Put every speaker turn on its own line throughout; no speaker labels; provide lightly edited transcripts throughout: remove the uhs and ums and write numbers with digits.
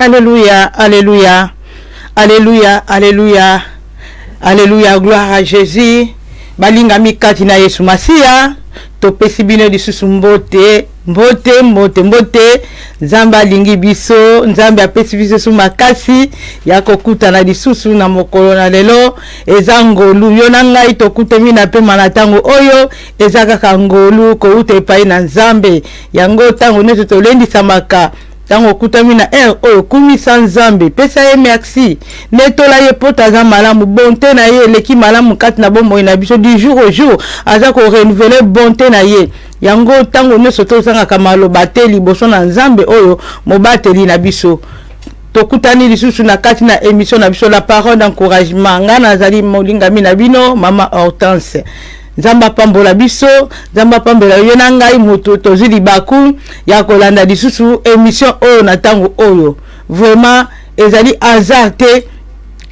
Alléluia, alléluia, alléluia, alléluia, alléluia, gloire à Jésus. Balinga mikati na Yesu Masia, topesi bino lisusu mbote, mbote, mbote, mbote. Nzambe alingi biso, Nzambe apesi biso su makasi ya kokutana lisusu na mokolo na lelo. Eza ngolu yo na ngai tokutemi na pema na tango oyo, eza kaka ngolu kouta epai na Nzambe. Yango tango neto tolendisamaka tango kutami na oyo kumisa Nzambe, pesa ye merci. Netola ye pota za malamu, bonté na ye leki malamu kati na bomoi na biso du jour au jour, aza ko renouveler bonté na ye. Yango tango neso tozanga kamalo bateli boso na Nzambe oyo mobateli na biso. Tokutani lisusu na kati na émission na biso la parole d'encouragement. Ngana zali molinga mina bino mama Hortense. Nzamba pambola biso, Nzamba pambola yo na ngai moto tozili baku ya kolanda lisusu émission oyo na tango oyo. Vraiment ezali hasard te.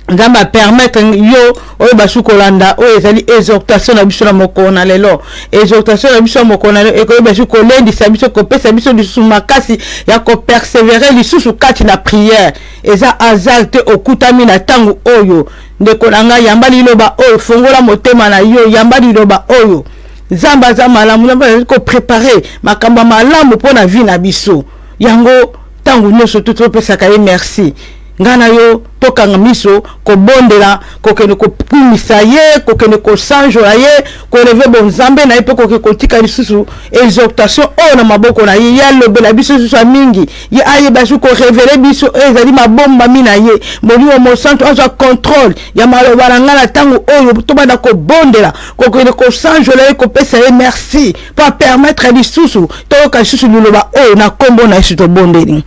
Nzamba permettre yo oyo basu kolanda oyo ezali exhortation na biso na mokolo na lelo. Exhortation na biso mokolo na lelo ekoyo basu kolendisa biso kopesa biso lisusu makasi ya ko persévérer lisusu kati na prière. Eza hasard te okutami na tango oyo. Ndeko nanga yamba liloba oyo fongola motema na yo yamba liloba oyo. Nzamba za malamu Nzamba ko préparer makamba malamu pona vie na biso. Yango tango nyonso topesa ka merci. Ngana yo tokanga miso ko bondela ko kene ko kumisa ye ko kene ko sanjola ye ko lever bon Nzambe na ipe ko tika lisusu exhortation o na maboko na ye ya lobela biso susu mingi ye aye basu ko révéler biso ezali mabomba mina ye molimo mo santo aza contrôle ya maloba na ngana tango oyo to banda ko bondela ko kene ko sanjola ye ko pesa ye merci pour permettre lisusu to ka lisusu liloba oyo na kombo na Yesu to bondeli.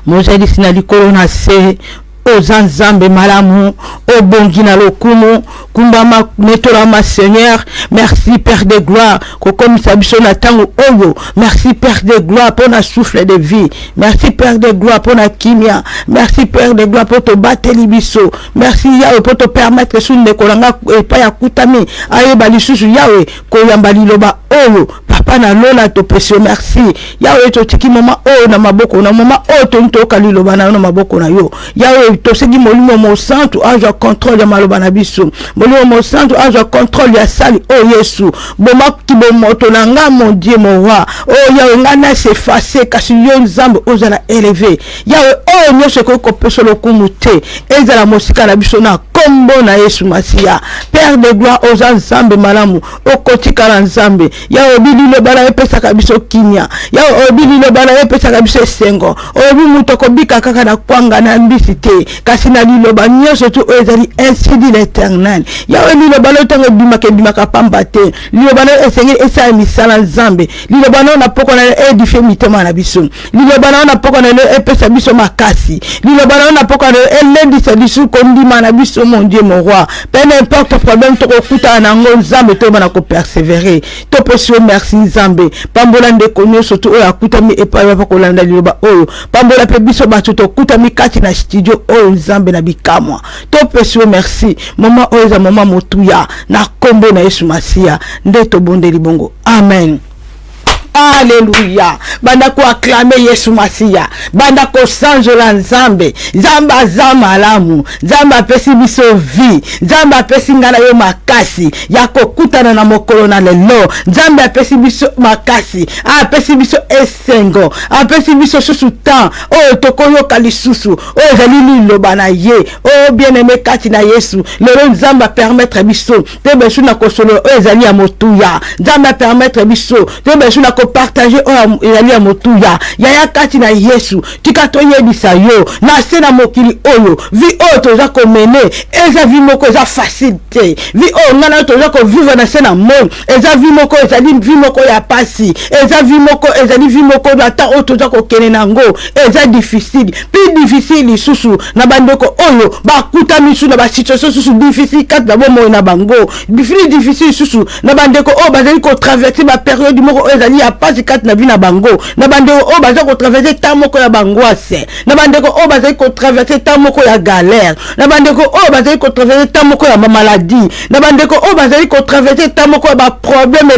Mozali sina likolo na se oza Nzambe malamu obongi na lokumu kumbama netola ma Seigneur. Merci Père de gloire kokomisa biso na tango oyo. Merci Père de gloire pour na souffle de vie. Merci Père de gloire pour na kimia. Merci Père de gloire pour te bateli biso. Merci Yahweh pour te permettre sous nekolanga epa ya kutami ayeba lisusu Yahweh koyamba liloba oyo. Papa na lola to pesio merci. Yahweh to tiki mama oyo na maboko na mama oyo to ntoka liloba na maboko na yo. Yahweh to segi molimo mo santo aja contrôle ya maloba na biso. Molimo mo santo aja contrôle ya sali o Yesu. Boma kibo moto na nga mon Dieu mon roi. Oh Yahweh ngana s'effacer kasi yo Nzambe ozala élevé. Yahweh oh nyoshe ko peso lokumu te. Ezala mosika na biso na kombo na Yesu Masia. Père de gloire oza Nzambe malamu okotika na Nzambe. Yahweh bililo bala epesa kabiso kinya. Yahweh bililo bala epesa kabiso sengo. Obi mutoko bika kaka na kwanga na mbisite. Kasi na liloba nyonso tu ezali ainsi dit l'Éternel. Yahweh liloba lo tango bimaka pamba te. Liloba lo esengi esa misala Nzambe. Liloba no na poko na édifier mitema na biso. Liloba no na poko na epesa biso makasi. Liloba no na poko na elendisa biso kondima na biso mon Dieu mon roi. Peu importe problème to kokuta na ngo Nzambe to bana ko persévérer. To pesio merci Nzambe. Pambola ndeko nyonso tu oyo akutami epa ba ko landa liloba oyo. Pambola pe biso bato to kutami kati na studio oyo Nzambe na bikamwa. To pesio merci. Mama oyo za mama motuya na kombo na Yesu Masia. Nde to bondeli bongo. Amen. Alléluia. Banda ko acclamer Yesu Masia. Banda ko sanjola Nzambe. Nzambe azama alamu. Nzambe apesi biso vie. Nzambe apesi ngana yo makasi. Ya kokutana na mokolo na lelo. Nzambe apesi biso makasi. Apesi biso esengo. Apesi biso susu temps. Oh tokoyo kalisusu. Oh zali liloba na ye. Oh bien-aimé kati na Yesu. Lelo Nzambe permettre biso. Te besu na kosolo. Oh zali ya motuya. Nzambe permettre biso. Te besu na partager ezali ya motuya ya kati na Yesu tika toyebisa yo na sena mokili oyo vi oyo toza komene eza vi moko eza facilité vi oyo ngana toza ko vivre na sena monde eza vi moko ezali vi moko ya pasi eza vi moko ezali vi moko ata oyo toza kokene nango eza difficile plus difficile susu na bandeko oyo bakuta misu na ba situation susu difficile kati na bomoi na bango difficile susu na bandeko oyo bazali ko traverser ba période moko ezali ya pasi kati na vie na bango na bandeko o baza ko traverser temps moko ya bangoisse na bandeko o baza ko traverser temps moko ya galère na bandeko o baza ko traverser temps moko ya maladie na bandeko o baza ko traverser temps moko ya ba problème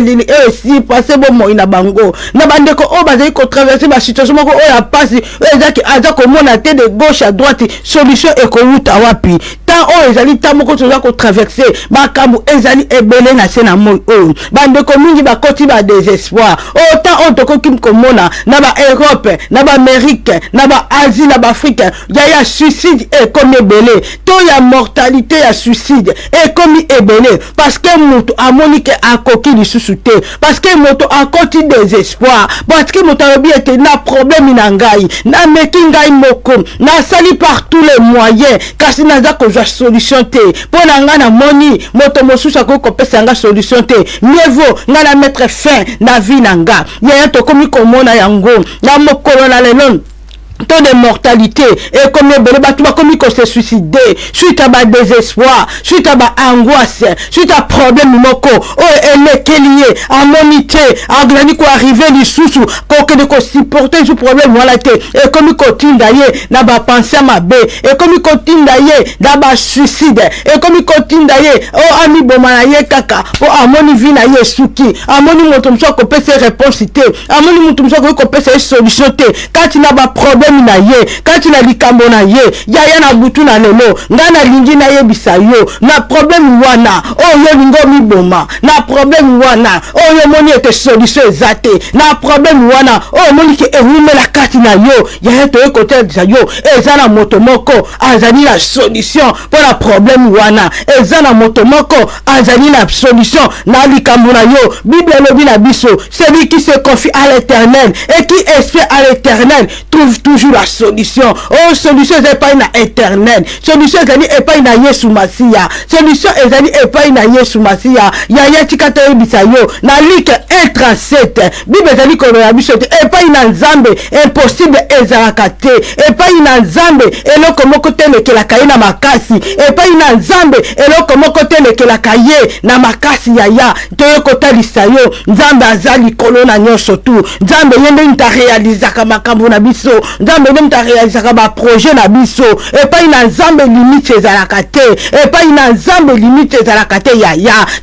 si passé bon moi na bango na bandeko o baza ko traverser ba situation moko o ya pasi ezaki aza ko mona te de gauche à droite solution e ko wuta wapi tant o ezali temps moko toza ko traverser makambo ezali ebele na se na moi o bandeko mingi ba koti ba désespoir autant on toko kim komona na ba Europe na ba Amérique na ba Asie na ba Afrique ya suicide et comme ebele to ya mortalité ya suicide et comme ebele parce que moto amonique a koki lisusu te parce que moto a koti désespoir parce que moto a bien été na problème na ngai na meki ngai moko na sali par tous les moyens kasi naza ko jwa solution te pona nga na moni moto mosusu ko kopesa nga solution te mieux vaut nga na mettre fin na vie na nga ya to komi komona yango na mokolo na lelo taux de mortalité et comme le bébé tu vas comme se suicider suite à ba désespoir suite à ba angoisse suite à problème moko oh elle est lié à monité à grandi ko arriver les sous ko de ko supporter ce problème voilà te et comme continue d'ailleurs na ba penser ma bé et comme continue d'ailleurs na ba suicide et comme continue d'ailleurs oh ami bomanaye kaka pour amoni vie na yesuki amoni moto mso ko pese réponse te amoni moto mso ko pese solution te quand tu n'as pas problème na ye quand tu na likambo na ye ya na butu na lelo ngana lingi na ye bisayo na problème wana oh yo lingo mi boma na problème wana oh yo moni ete solution ezate na problème wana oh moni ke ewime la kati na yo ya to côté de yo ezana moto moko azali la solution pour la problème wana ezana moto moko azali la solution na likambo na yo Bible lobi na biso celui qui se confie à l'Éternel et qui espère à l'Éternel trouve toujours la solution. Oh, solution est pas une éternelle. Solution est pas une Yesu Masia. Solution est pas une Yesu Masia. Ya tikate bisayo. Na Luc 1:37. Bible ezali ko na biso et pas une nzambe impossible ezalakate. Et pas une nzambe eloko moko tele ke la kaina makasi. Et pas une nzambe eloko moko tele ke la kaye na makasi ya. Toyo kota lisayo. Nzambe azali kolona nyonso tu. Nzambe yende nta réaliser makambo na biso. Nzambe même ta réalisé ba projet na biso et pas une nzambe limite ezalaka te et pas une nzambe limite ezalaka te ya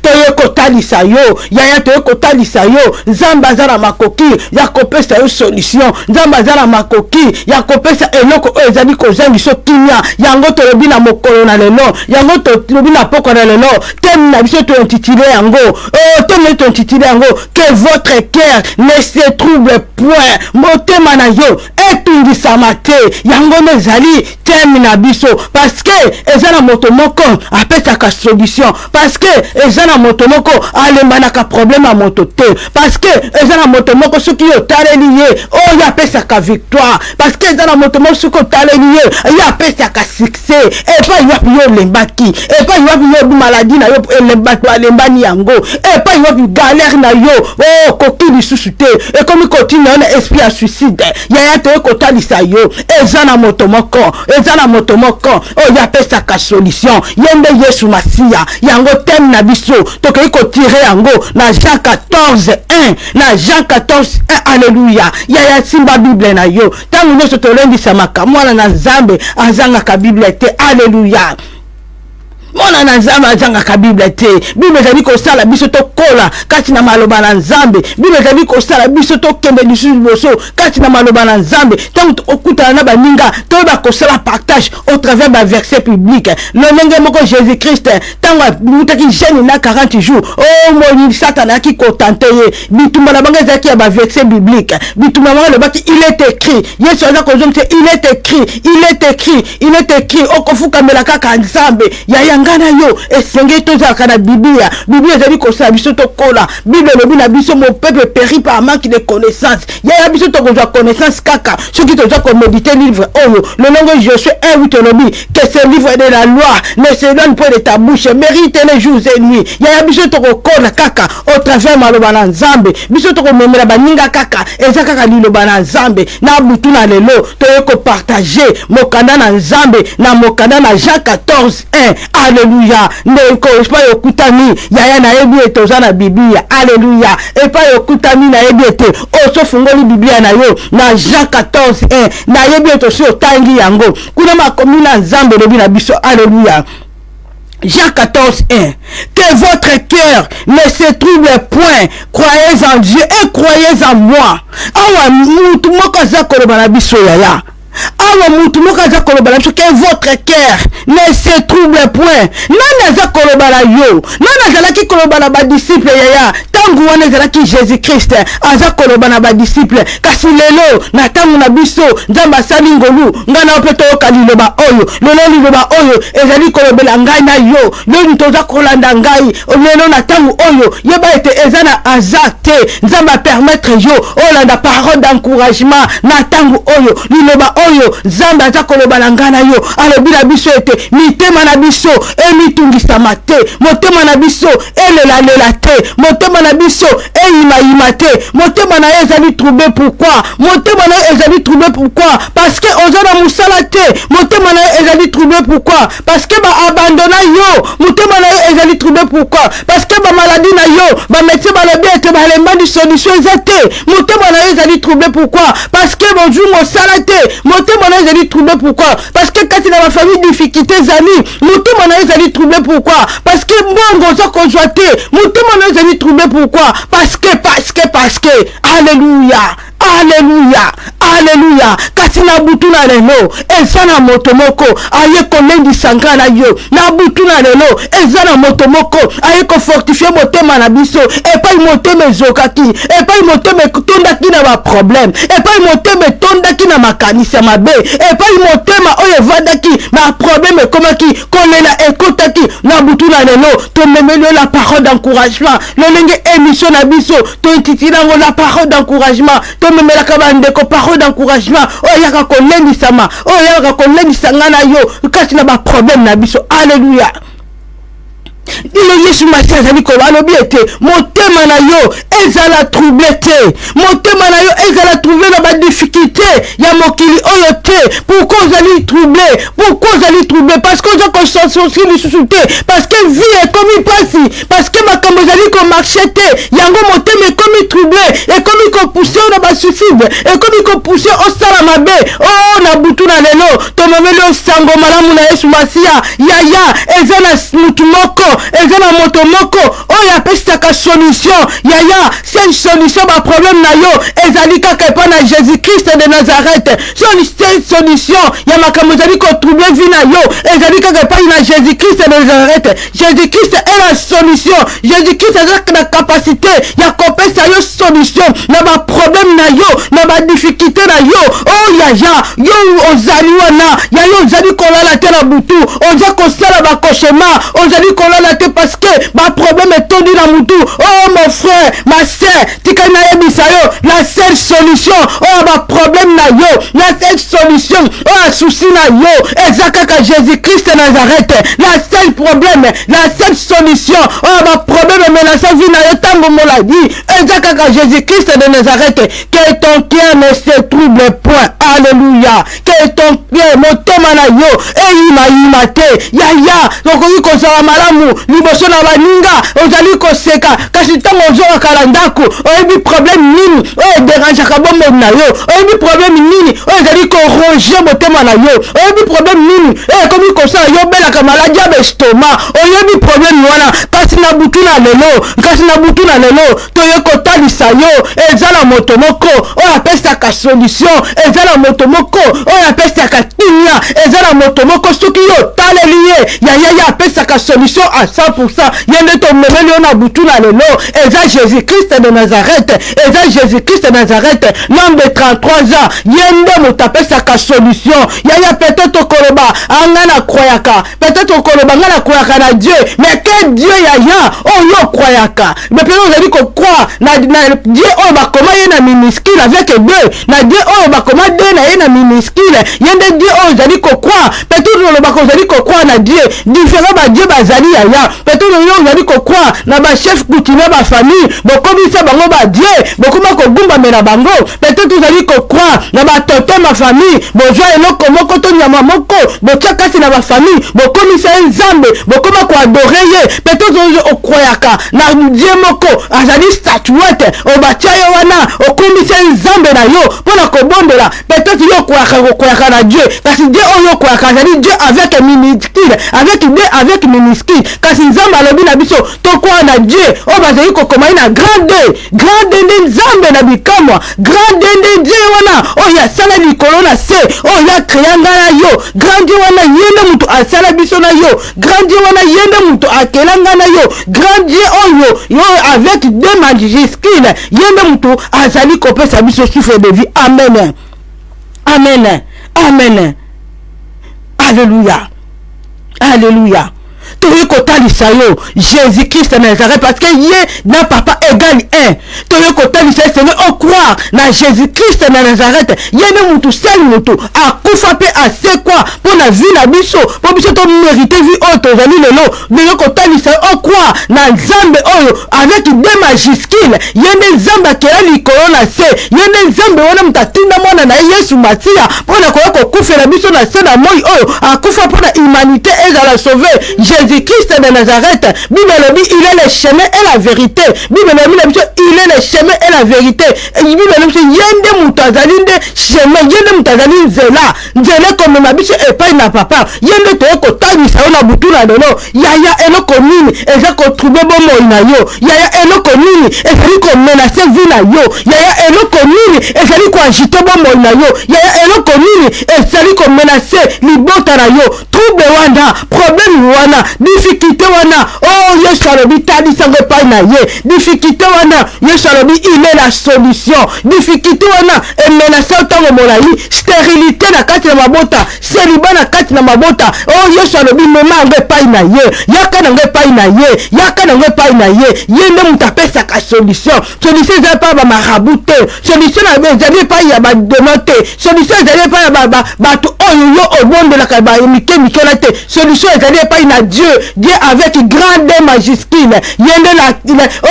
toye kotalisa yo ya toye kotalisa yo nzambe azala makoki ya kopesa yo solution nzambe azala makoki ya kopesa eloko ezali kozangi so kimia yango to lobi na mokolo na lelo yango to lobi na poko na lelo tem na biso to intitulé yango tem to intitulé yango que votre cœur ne se trouble point motema na yo etundisama te yango nezali temi na biso parce que ezana moto moko apesaka solution parce que ezana moto moko alembanaka problème a moto te parce que ezana moto moko soki yo taleli ye o ya pesaka victoire parce que ezana moto moko soki taleli ye ya pesaka succès et pas yapi yo lembaki et pas yapi yo maladie na yo lembaki alembani yango et pas yapi galère na yo oh koki lisusu te et comme continue na esprit à suicide ya to kotalisa yo ezana moto moko o ya pesa ka solution yende Yesu Masia yango tem na biso tokai ko tirer yango na Jean 14:1 na Jean 14:1 alléluia ya simba Bible na yo tangu nyoso tolendisa makamwana na Nzambe azanga ka Bible te alléluia mona na Nzambe azanga ka Bible te Bible ezali ko sala biso to kola kati na maloba na Nzambe Bible ezali ko sala biso to kembe lisusu boso kati na maloba na Nzambe tangu okuta na baninga to ba ko sala partage au travers ba verset public le ndenge moko Jésus Christ tangu mutaki jeune na 40 jours oh moni satana ki ko tenter ye bituma na banga zaki ya ba verset biblique bituma na le baki il est écrit Yesu aza ko zomte il est écrit okofuka melaka ka Nzambe ya ngana yo esenge tozaka na Biblia ezali ko sa biso to kola Bible lobi na biso mon peuple périt par manque de connaissance ya biso to kozwa connaissance kaka soki toza ko méditer livre oyo le longo Josué 1:8 lobi que ce livre de la loi ne se donne point de ta bouche mérite les jours et nuits ya biso to kola kaka au travers maloba na Nzambe biso to ko memela baninga kaka eza kaka liloba na Nzambe na butu na lelo to ko partager mokanda na Nzambe na mokanda na Jean 14:1 Alléluia. Ne pas yokutami yaya na yebi etoza na Biblia. Alléluia. Et pas yokutami na yebi ete oso fungoli Biblia na yo na Jean 14:1 na yebi etosi otangi yango kuna makomi na nzambe lobi na biso. Alléluia. Jean 14:1. Que votre cœur ne se trouble point. Croyez en Dieu et croyez en moi. Awa mutu moko aza koloba na biso yaya. Awa mutu moko aza koloba na biso que votre cœur ne se trouble point. Nani aza koloba na yo? Nani azalaki koloba na ba disciple yaya? Tangu wana ezalaki Jésus Christ aza koloba na ba disciple. Kasi lelo na tangu na biso nzamba asali ngolu ngana ope toyoka liloba oyo. Lelo liloba oyo ezali kolobela ngai na yo. Lelo toza kolanda ngai. Lelo na tangu oyo yeba ete ezana azate nzamba permettre yo olanda parole d'encouragement na tangu oyo liloba oyo nzamba aza koloba na ngai na yo. Alobi na biso ete mitema na biso emitungisa te, motema na biso elela te, motema na biso eyima te, motema na ezali troublé. Pourquoi? Motema na ezali troublé. Pourquoi? Parce que ozana musala te. Motema na ezali troublé. Pourquoi? Parce que ba abandonna yo. Motema na ezali troublé. Pourquoi? Parce que ba maladie na yo ba médecin ba lobi ete ba lemba di solution ezate. Motema na ezali troublé. Pourquoi? Parce que bonjour mosala te. Motema na ezali troublé. Pourquoi? Parce que quand il a ma famille difficulté zali, motema na ezali troublé. Pourquoi? Parce que bongo za kozwa te. Motema na ezali troublé. Pourquoi? Parce que alléluia. Alléluia, alléluia. Kasi na butu na lelo eza na moto moko aye kolendisa nga na yo. Na butu na lelo eza na moto moko aye ko fortifier motema na biso. Epai motema ezokaki, epai motema tondaki na ba problème, epai motema tondaki na makanisa mabe, epai motema oyo evandaki na problème ekomaki kolela ekotaki. Na butu na lelo tomemeli la parole d'encouragement. Lolenge émission na biso to intitilango la parole d'encouragement. Memela kabandeko parole d'encouragement oyaka kolendisama oyaka kolendisanga na yo kasi na ba problème na biso. Alléluia. Dilo Yesu Masia azali kolobi ete motema na yo ezala troublé te, motema na yo ezala troublé na ba difficulté ya mokili oyo te. Pourquoi ozali troublé? Pourquoi ozali troublé? Parce que oza konsensusi lisusu te, parce que vie ekomi pasi, parce que makambo ezali komarche te, yango motema ekomi troublé, ekomi kopousse na ba suicide, ekomi kopousse osala mabe. Oh na butu na lelo tomemeli osango malamu na Yesu Masia yaya eza na mutu moko eza na moto moko oyo apesaka solution yaya. C'est une solution ba problème na yo ezali kaka epa na Jésus Christ de Nazareth. C'est une solution ya makambo ezali ko troubler vie na yo ezali kaka epa na Jésus Christ de Nazareth. Jésus Christ est la solution. Jésus Christ a la capacité ya kopesa yo solution na ba problème na yo na ba difficulté na yo. Oh yaya yo ozali wana ya yo ozali kolala te na butu, oza kosala ba cauchemar, ozali kolala te parce que ba problème est tondi na mutu. Oh mon frère, ma sœur, tika na yebisa yo la seule solution oh ba problème na yo, la seule solution oh souci na yo ezaka Jésus Christ de Nazareth. La seule problème, la seule solution oh ba problème menaçant vie na yo tango moladi ezaka Jésus Christ de Nazareth. Que ton cœur ne se trouble point. Alléluia. Que ton cœur motema na yo eyima te yaya okoki kozala malamu liboso na baninga ozali koseka kasi ntango ozokaka ndako oyebi problème nini oyo ederangeaka bombo na yo, oyebi problème nini oyo ezali koronger motema na yo, oyebi problème nini ekomi kosala yo belaka maladi ya bestoma, oyebi problème wana. Kasi na butu na lelo toye kotalisa yo eza na moto moko oyo apesaka solution, eza na moto moko oyo apesaka kinya, eza na moto moko soki yo taleli ye yaya apesaka solution à 100%. Yende to memeli yo na butu na lelo eza Jésus Christ de Nazareth, eza Jésus Christ de Nazareth, l'homme de 33 ans yende moto apesaka solution yaya. Peut-être koloba anga na croyaka, peut-être koloba anga na croyaka na Dieu, mais que Dieu yaya oh yo croyaka, mais peut-être vous allez croire na Dieu oh ba comment yena minuscule avec deux na Dieu oh ba comment deux na yena minuscule yende Dieu oh ezali kokwa peut-être lolobaka ozali kokwa na Dieu différent ba Dieu bazali yaya peut-être yo ozali kokwa na ba chef coutumier ba famille bokomisa bango ba Dieu bokoma kogumba mena bango peut-être ozali kokwa na ba toto ma famille bozwa eloko moko to nyama moko botia kasi na ba famille bokomisa nzambe bokoma ko adorer ye peut-être okroyaka na Dieu moko azali statuette obatia yo wana okomisa nzambe na yo pona kobondela peut-être yo koyaka na Dieu kasi Dieu oyo koyaka azali Dieu avec minuscule avec minuscule kasi nzambe alobi na biso tokwa na Dieu o bazali kokomai na grande nzambe na bikamwa grande Dieu wana oyo asala likolo na se oyo akreanga na yo grande wana yende mutu asala biso na yo grande wana yende mutu akelanga na yo grande oyo yo avec deux majuscules yende mutu azali kopesa biso souffle de vie. Amen, amen, amen. Alléluia, alléluia. Toye kotalisa yo Jésus Christ na Nazareth parce que yé na papa égal 1. Toye kotalisa Seigneur au croire na Jésus Christ na Nazareth yene mutu seul mutu akufa pe ase quoi pour la vie na biso pour biso to mériter vie autre zali lelo toye kotalisa au croire na Nzambe oyo avec deux majuscules yene Nzambe ke ali corona se yene Nzambe wana mutatinda mwana na Yesu Masia pour na ko kufela biso na se na moi oyo akufa pour la humanité et à la sauver Jésus-Christ de Nazareth, Bible il est le chemin et la vérité. Bible il est le chemin et la vérité. Bible yende mutazalinde chemin yende mutazalinde nzela comme ma biche et pas na papa. Yende to ko tani sa na butula dono. Yaya eloko nini eza ko trouver bon moi na yo. Yaya eloko nini ezali ko menacer vie na yo. Yaya eloko nini ezali ko agiter bon moi na yo. Yaya eloko nini ezali ko menacer libota na yo. Trouble wana, problème wana, difficulté wana. Oh Yesu alobi tadi sango pa na ye. Difficulté wana, Yesu alobi il est la solution. Difficulté wana e menacer autant molai, stérilité na kati na mabota, célibat na kati na mabota. Oh Yesu alobi mema nge pa na ye. Yaka na nge pa na ye. Yaka na nge pa na ye. Yende mutapesa ka solution. Solution za pa ba marabouté. Solution na bezali pa ya ba denoté. Solution ezali pa ya ba tu oyo yo obonde la ka ba mike mikolate. Solution ezali pa na Dieu. Dieu avec grande majuscule. Yende la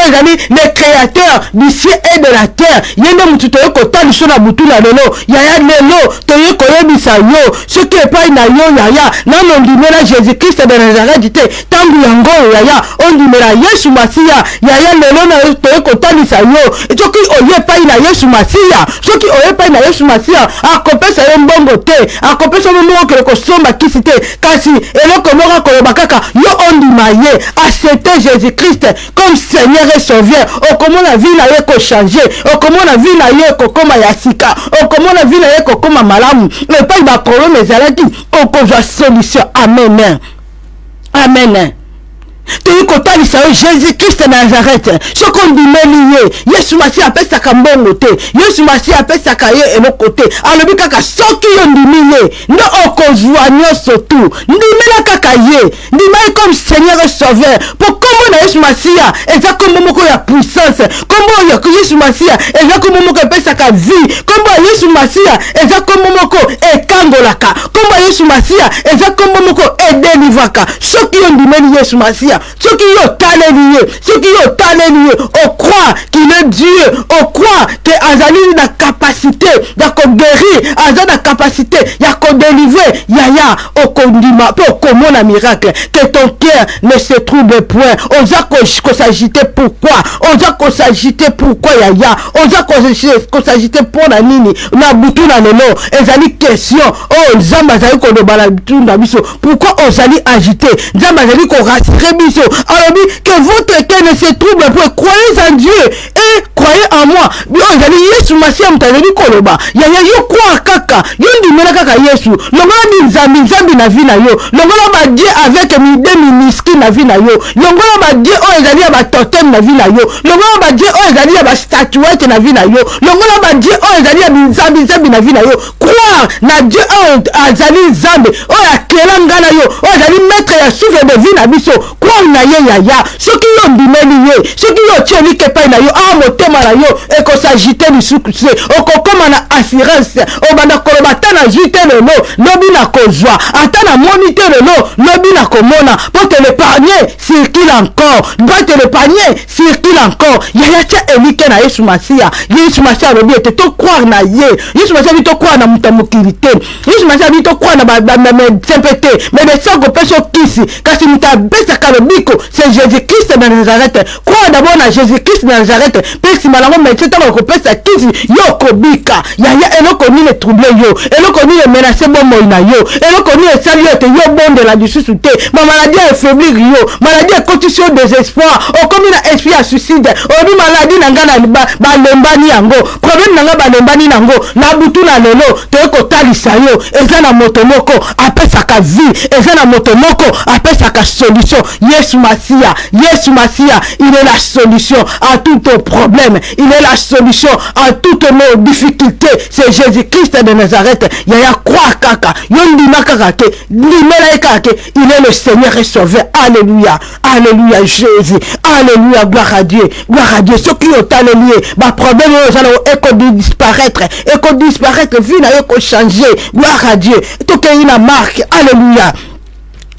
ezali le créateur du ciel et de la terre. Yende mututo ko talisho na butula lelo. Yaya lelo to ye ko yebisa yo. Ce qui est pas na yo yaya. Nano ndimela Jésus Christ de Nazareth te. Tangu yango yaya on ndimela Yesu Masia. Yaya lelo na to ye ko talisa yo. Echoki oye pa na Yesu Masia. Soki oye pa na Yesu Masia akopesa yo mbongo te. Akopesa yo mbongo ke ko somba kisite. Kasi eloko moko ko bakaka yo ondima ye. Accepter Jésus Christ comme Seigneur et Sauveur. O comment la vie na ye ko changer. O comment la vie na ye ko koma ya sika. O comment la vie na ye ko koma malamu. Mais pas ba problème ezalaki. O ko va solution. Amen. Amen. Toyi kotalisa yo Jésus Christ na Nazareth. Soko ndimeli ye. Yesu Masia apesa ka mbongo te. Yesu Masia apesa ka ye eloko te. Alobi kaka soki yo ndimi ye. Ndo okozwa nyonso tu. Ndimela kaka ye. Ndimeli comme Seigneur et Sauveur. Pour kombo na Yesu Masia eza kombo moko ya puissance. Kombo ya Yesu Masia eza kombo moko apesa ka vie. Kombo ya Yesu Masia eza kombo moko ekangolaka. Kombo ya Yesu Masia eza kombo moko edelivaka. Soki yo ndimeli Yesu Masia. Ceux qui ont talent, on croit qu'il est Dieu, on croit que Azali a la capacité de guérir, Azali a la capacité de délivrer, Yaya, au condiment, pour comment un miracle, que ton cœur ne se trouve point. On a s'agiter pourquoi, Yaya, on a s'agiter pour la nini, la boutou na lelo, Azali question, oh, Zamba Zali ko de balabitou na biso, pourquoi on s'ali agiter, Zamba Zali ko rassurer. Alors que votre cœur ne se trouble point. Croyez en Dieu et croyez en moi. Yesu Masia mtazeli koloba. Yaya yo kwa kaka. Yo ndimela kaka Yesu. Longola ni nzambi na vie na yo. Longola ba Dieu avec mide miniski na vie na yo. Longola ba Dieu o ezali ya ba totem na vie na yo. Longola ba Dieu o ezali ya ba statuette na vie na yo. Longola ba Dieu o ezali ya nzambi na vie na yo. Croire na Dieu o azali nzambe o ya créela ngana yo ozali maître ya souffle de vie na biso croire na ye yaya soki yo ndimeli ye soki yo tieli kepai na yo motema na yo ekosagite lisuku se okokoma na assurance obanda koloba ta na zwi te lelo lobi na kozwa ata na moni te lelo lobi na komona po te l'épargner circule encore doit te l'épargner circule encore yaya tia elike na Yesu Masiya alobi ete to croire na ye Yesu Masiya bi to croire na muta mokili te Yesu Masiya bi to croire na médecin te médecin kopesa kisi kasi muta besaka lobiko c'est Jésus-Christ de Nazareth croire d'abord na Jésus-Christ de Nazareth pesi malango médecin tango kopesa kisi yo kobika yaya eloko nini trouble yo eloko nini menacer bomoi na yo eloko nini esali yo te yo bondela lisusu te ma maladie affaiblir yo maladie ekotisi yo désespoir okomi na esprit ya suicide obi maladie na nga na balembani yango problème na nga balembani nango na butu na lelo toyekotalisa yo eza na moto moko apesaka vie eza na moto moko apesaka solution Yesu Masiya il est la solution à tous tes problèmes il est la solution à toutes nos difficultés c'est Jésus-Christ de Nazareth yaya croire kaka yo ndima kaka te limela kaka il est le Seigneur et Sauveur alléluia alléluia Jésus alléluia gloire à Dieu ce qui est alléluia ba problème éco disparaître vie na éco changer gloire à Dieu to que ina marque alléluia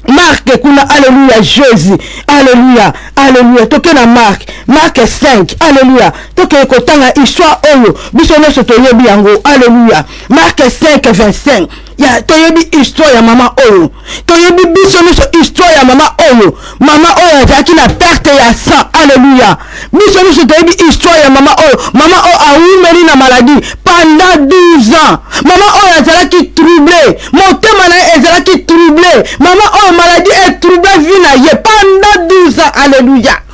Marc kuna alléluia Jésus alléluia toke na Marc 5 alléluia toke kotanga histoire oyo biso nyonso toyebi yango alléluia Marc 5:25 ya toyebi histoire ya mama oyo toyebi biso nyonso histoire ya mama oyo azalaki na perte ya sang alléluia biso nyonso toyebi histoire ya mama oyo awumeli na maladie pendant 12 ans mama oyo azalaki troublé motema na ye ezalaki troublé mama oyo maladie est troublé vie na ye pendant 12 ans alléluia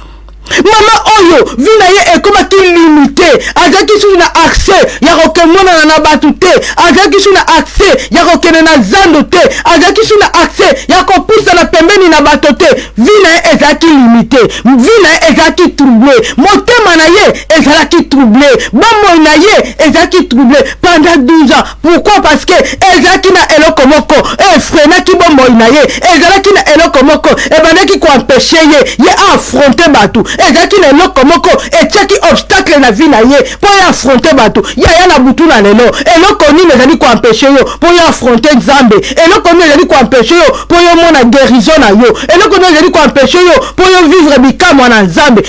mama oyo vie na ye ekomaki limité azalaki sous na accès ya kokemona na batu te azalaki sous na accès ya kokende na zando te azalaki sous na accès ya kopusa na pembeni na bato te vie na ye ezalaki limité vie na ye ezalaki troublé motema na ye ezalaki troublé bomoi na ye ezalaki troublé pendant 12 ans pourquoi parce que ezalaki na eloko moko efrenaki bomoi na ye ezalaki na eloko moko ebandaki koempêche ye affronter bato ezalaki na eloko moko etiaki obstacle na vie na ye po ya affronter bato yaya na butu na lelo eloko nini ezali koempêche yo po ya affronter Nzambe eloko nini ezali koempêche yo po yo mona guérison na yo eloko nini ezali koempêche yo po yo vivre bikamwa na Nzambe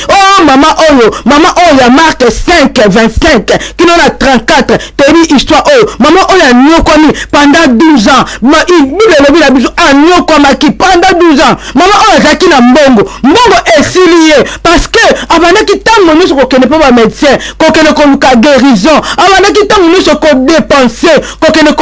mama oyo ya Marc 5:25 kino na 34 toyebi histoire oyo mama oyo anyokwami pendant 12 ans Bible elobi na biso anyokwamaki pendant 12 ans mama oyo azalaki na mbongo esili ye parce que abandaki ntango nyonso kokende mpo bamédecin kokende koluka guérison abandaki ntango nyonso kodepense kokende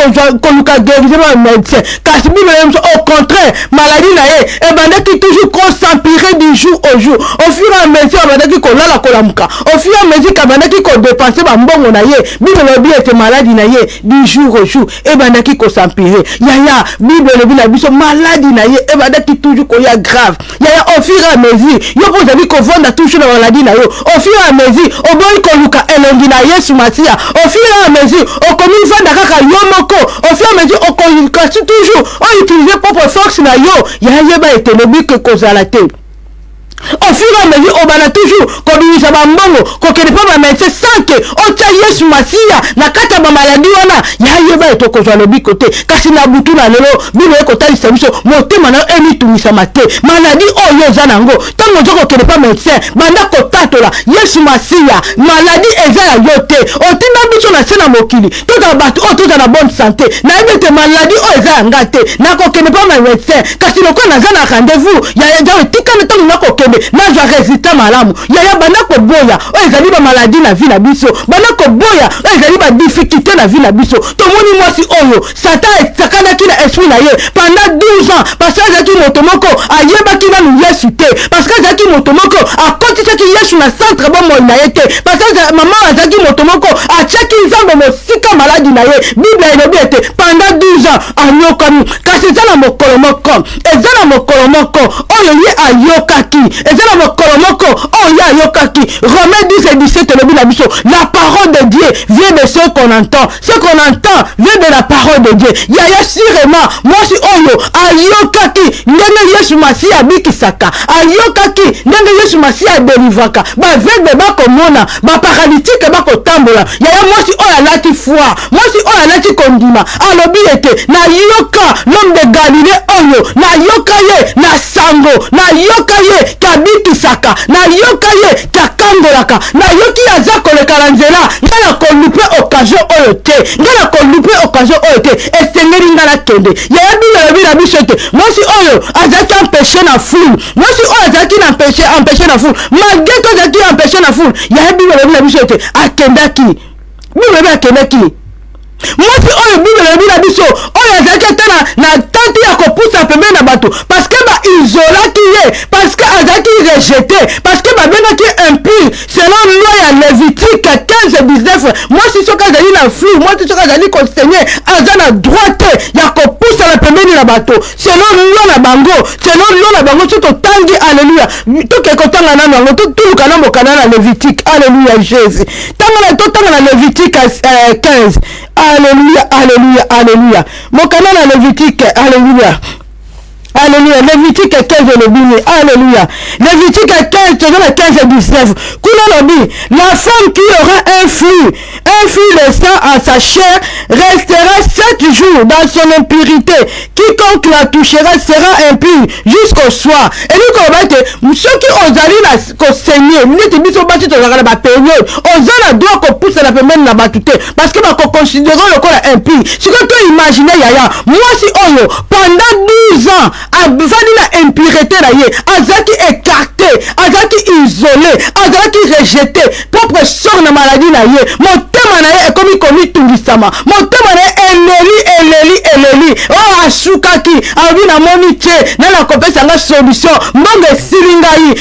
koluka guérison bamédecin kasi Bible elobi au contraire maladie na ye ebandaki toujours s'empirer du jour au jour au fur et à mesure abandaki kolala kolamuka au fur et à mesure abandaki kodepense bambongo na ye Bible elobi ete maladie na ye du jour au jour ebandaki s'empirer yaya Bible elobi na biso maladie na ye ebandaki toujours koya grave yaya au fur et à mesure yo po ozali kovanda toujours na maladie na yo au fur et à mesure oboyi koluka elongi na Yesu Masiya au fur et à mesure okomi vanda kaka yo moko au fur et à mesure okokasi toujours outiliser propre force na yo yayeba ete lobi ke kozala te au fur et à mesure obana toujours kobimisa bambongo kokende mpo bamédecin sanke otya Yesu Masiya na kati ya bamaladi wana yayeba ete okozwa lobiko te kasi na butu na lelo Bibele ekotalisa biso motema na yo emitumisama te maladi oyo eza nango ntango oza kokende mpo médecin banda kotatola Yesu Masiya maladi eza ya yo te otinda biso na se na mokili tozala bato oyo toza na bonne santé nayebi ete maladi oyo eza yanga te nakokende mpo bamédecin kasi lokola naza na rendez-vous yaya etikana ntango nakokende nazwa résultat malamu yaya banda koboya oyo ezali bamaladi na vie na biso banda koboya oyo ezali badifficulté na vie na biso tomoni mwasi oyo satan esakanaki na esprit na ye pendant 12 ans parce que azalaki moto moko ayebaki nanu Yesu te parce que azalaki moto moko akotisaki Yesu na centre bomoi na ye te parce que mama azalaki moto moko atiaki Nzambe mosika maladi na ye Bible elobi ete pendant 12 ans anyokami kasi eza na mokolo moko oyo ye ayokaki eza na mokolo moko oyo ayokaki Romains 10:17 elobi na biso la parole de Dieu vient de ce qu'on entend vient de la parole de Dieu yaya sûrement mwasi oyo oyo ayokaki ndenge Yesu Masiya abikisaka, ayokaki ndenge Yesu Masiya adelivaka, baveugle bakomona, baparalytique bakotambola. Yaya mwasi oyo alati foi, mwasi oyo alati kondima, alobi ete nayoka l'homme de Galilée oyo, nayoka ye na sango, nayoka ye kabikisaka, nayoka ye kakangolaka, nayoki aza kolekala nzela, ngana kolupe occasion oyo te, ngana kolupe occasion oyo te, esengeli ngana kende. Yaya Bible na biso te, mwasi oyo azaki empêché na foule, mwasi oyo azaki na empêché na foule, malgré que azaki empêché na foule, yaya Bible na biso te, akendaki. Bible akendaki. Mwasi oyo Bible na biso oyo azaki te na tati ya kopusa pembeni na bato, parce que ba isolaki ye, parce que azaki rejeté, parce que babengaki impur selon loi ya Lévitique 15:19. Mwasi soki azali na flou, mwasi soki azali kosenye, aza na droit ya kopusa na pembeni na bato selon loi na bango, selon loi na bango. So totangi alléluia, toke kotanga na bango, toluka na mokana na Lévitique. Alléluia Jésus. Tanga na Lévitique 15. Alléluia, alléluia, alléluia. Mokana na Lévitique, alléluia. Alléluia. Lévitique 15 le bini. Alléluia. Lévitique 15, 15:19. La femme qui aura un flux de sang à sa chair restera 7 jours dans son impurité. Quiconque la touchera sera impur jusqu'au soir. Et nous comme ceux qui osali la kosenye, nous te biso bati to la ba période, osala droit ko pousse la pemene na batute parce que ba ko considérer le corps impur. Ce que tu imagines yaya, moi si oyo pendant 12 ans avali na impureté na ye, azaki écarté, azaki isolé, azaki rejeté, propre sort na maladie na ye, motema na ye ekomi komi tungisama, motema na ye eleli, oh asukaki, avi na moni tie, na na kopesa nga solution, mbonge silingai,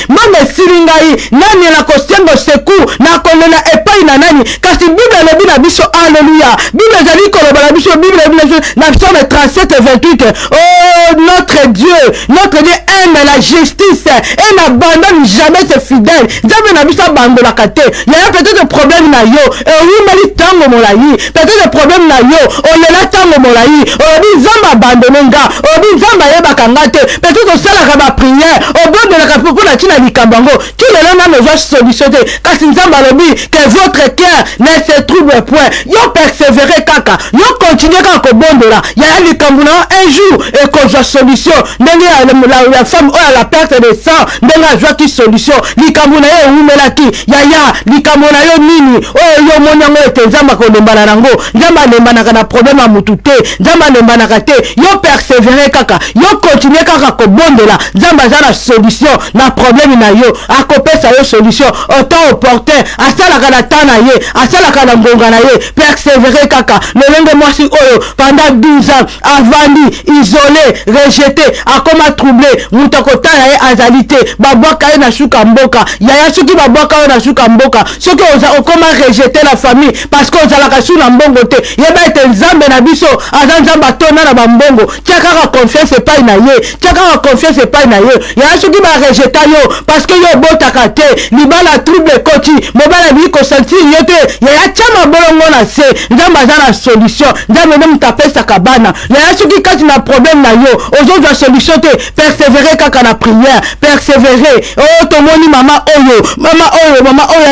nani na kosengo secours, na kolela epai na nani, kasi Bible lobi na biso, alléluia, Bible zali koloba na biso, Bible lobi na biso, na Psaume 37:28, oh notre Dieu aime la justice et n'abandonne jamais ses fidèles. Nzambe na biso bandola kate. Il y a peut-être problème na yo. Oui, mali tango molai. Peut-être problème na yo. On est là tango molai. On dit Nzamba abandonné nga. On dit Nzamba yeba kangate. Peut-être ça la ba prière. Au bord de la kapoko na tina likambango. Qui est là na besoin solution. Kasi Nzamba lobi que votre cœur ne se trouble point. Yo persévérer kaka. Yo continuer kaka bondola. Il y a likambuna un jour et qu'on soit solution. La femme oyo la perte de sang ndenge azwaki solution likambo na yo ewumelaki yaya likambo na yo nini oyo yo moni yango ete nzambe akolembana nango, nzambe alembanaka na problème ya mutu te, nzambe alembanaka te, yo persévérer kaka, yo continue kaka kobondela, nzambe aza na solution na problème na yo, akopesa yo solution autant opportun, asalaka na temps na ye, asalaka na ngonga na ye, persévérer kaka. Lolenge mwasi oyo pendant 12 ans avandi isolé rejeté akoma troublé, mutakota ya ye azalite babwaka ye na suka mboka yaya soki babwaka yo na suka mboka soki okoma rejeté la famille parce que ozalaka su na mbongo te, yeba ete nzambe na biso aza nzambe atona na bambongo, tia kaka confiance epai na ye, tia kaka confiance epai na ye. Yaya soki barejeta yo parce que yo obotaka te, libala trouble ekoti, mobala bili kosentir yo te, yaya tia mabolongo na se, nzambe aza na solution, nzambe nde mutapesaka bana. Yaya soki kati na problème na yo ozozwa solution te, persévérer kaka na prière, persévérer. Oh tomoni mama oyo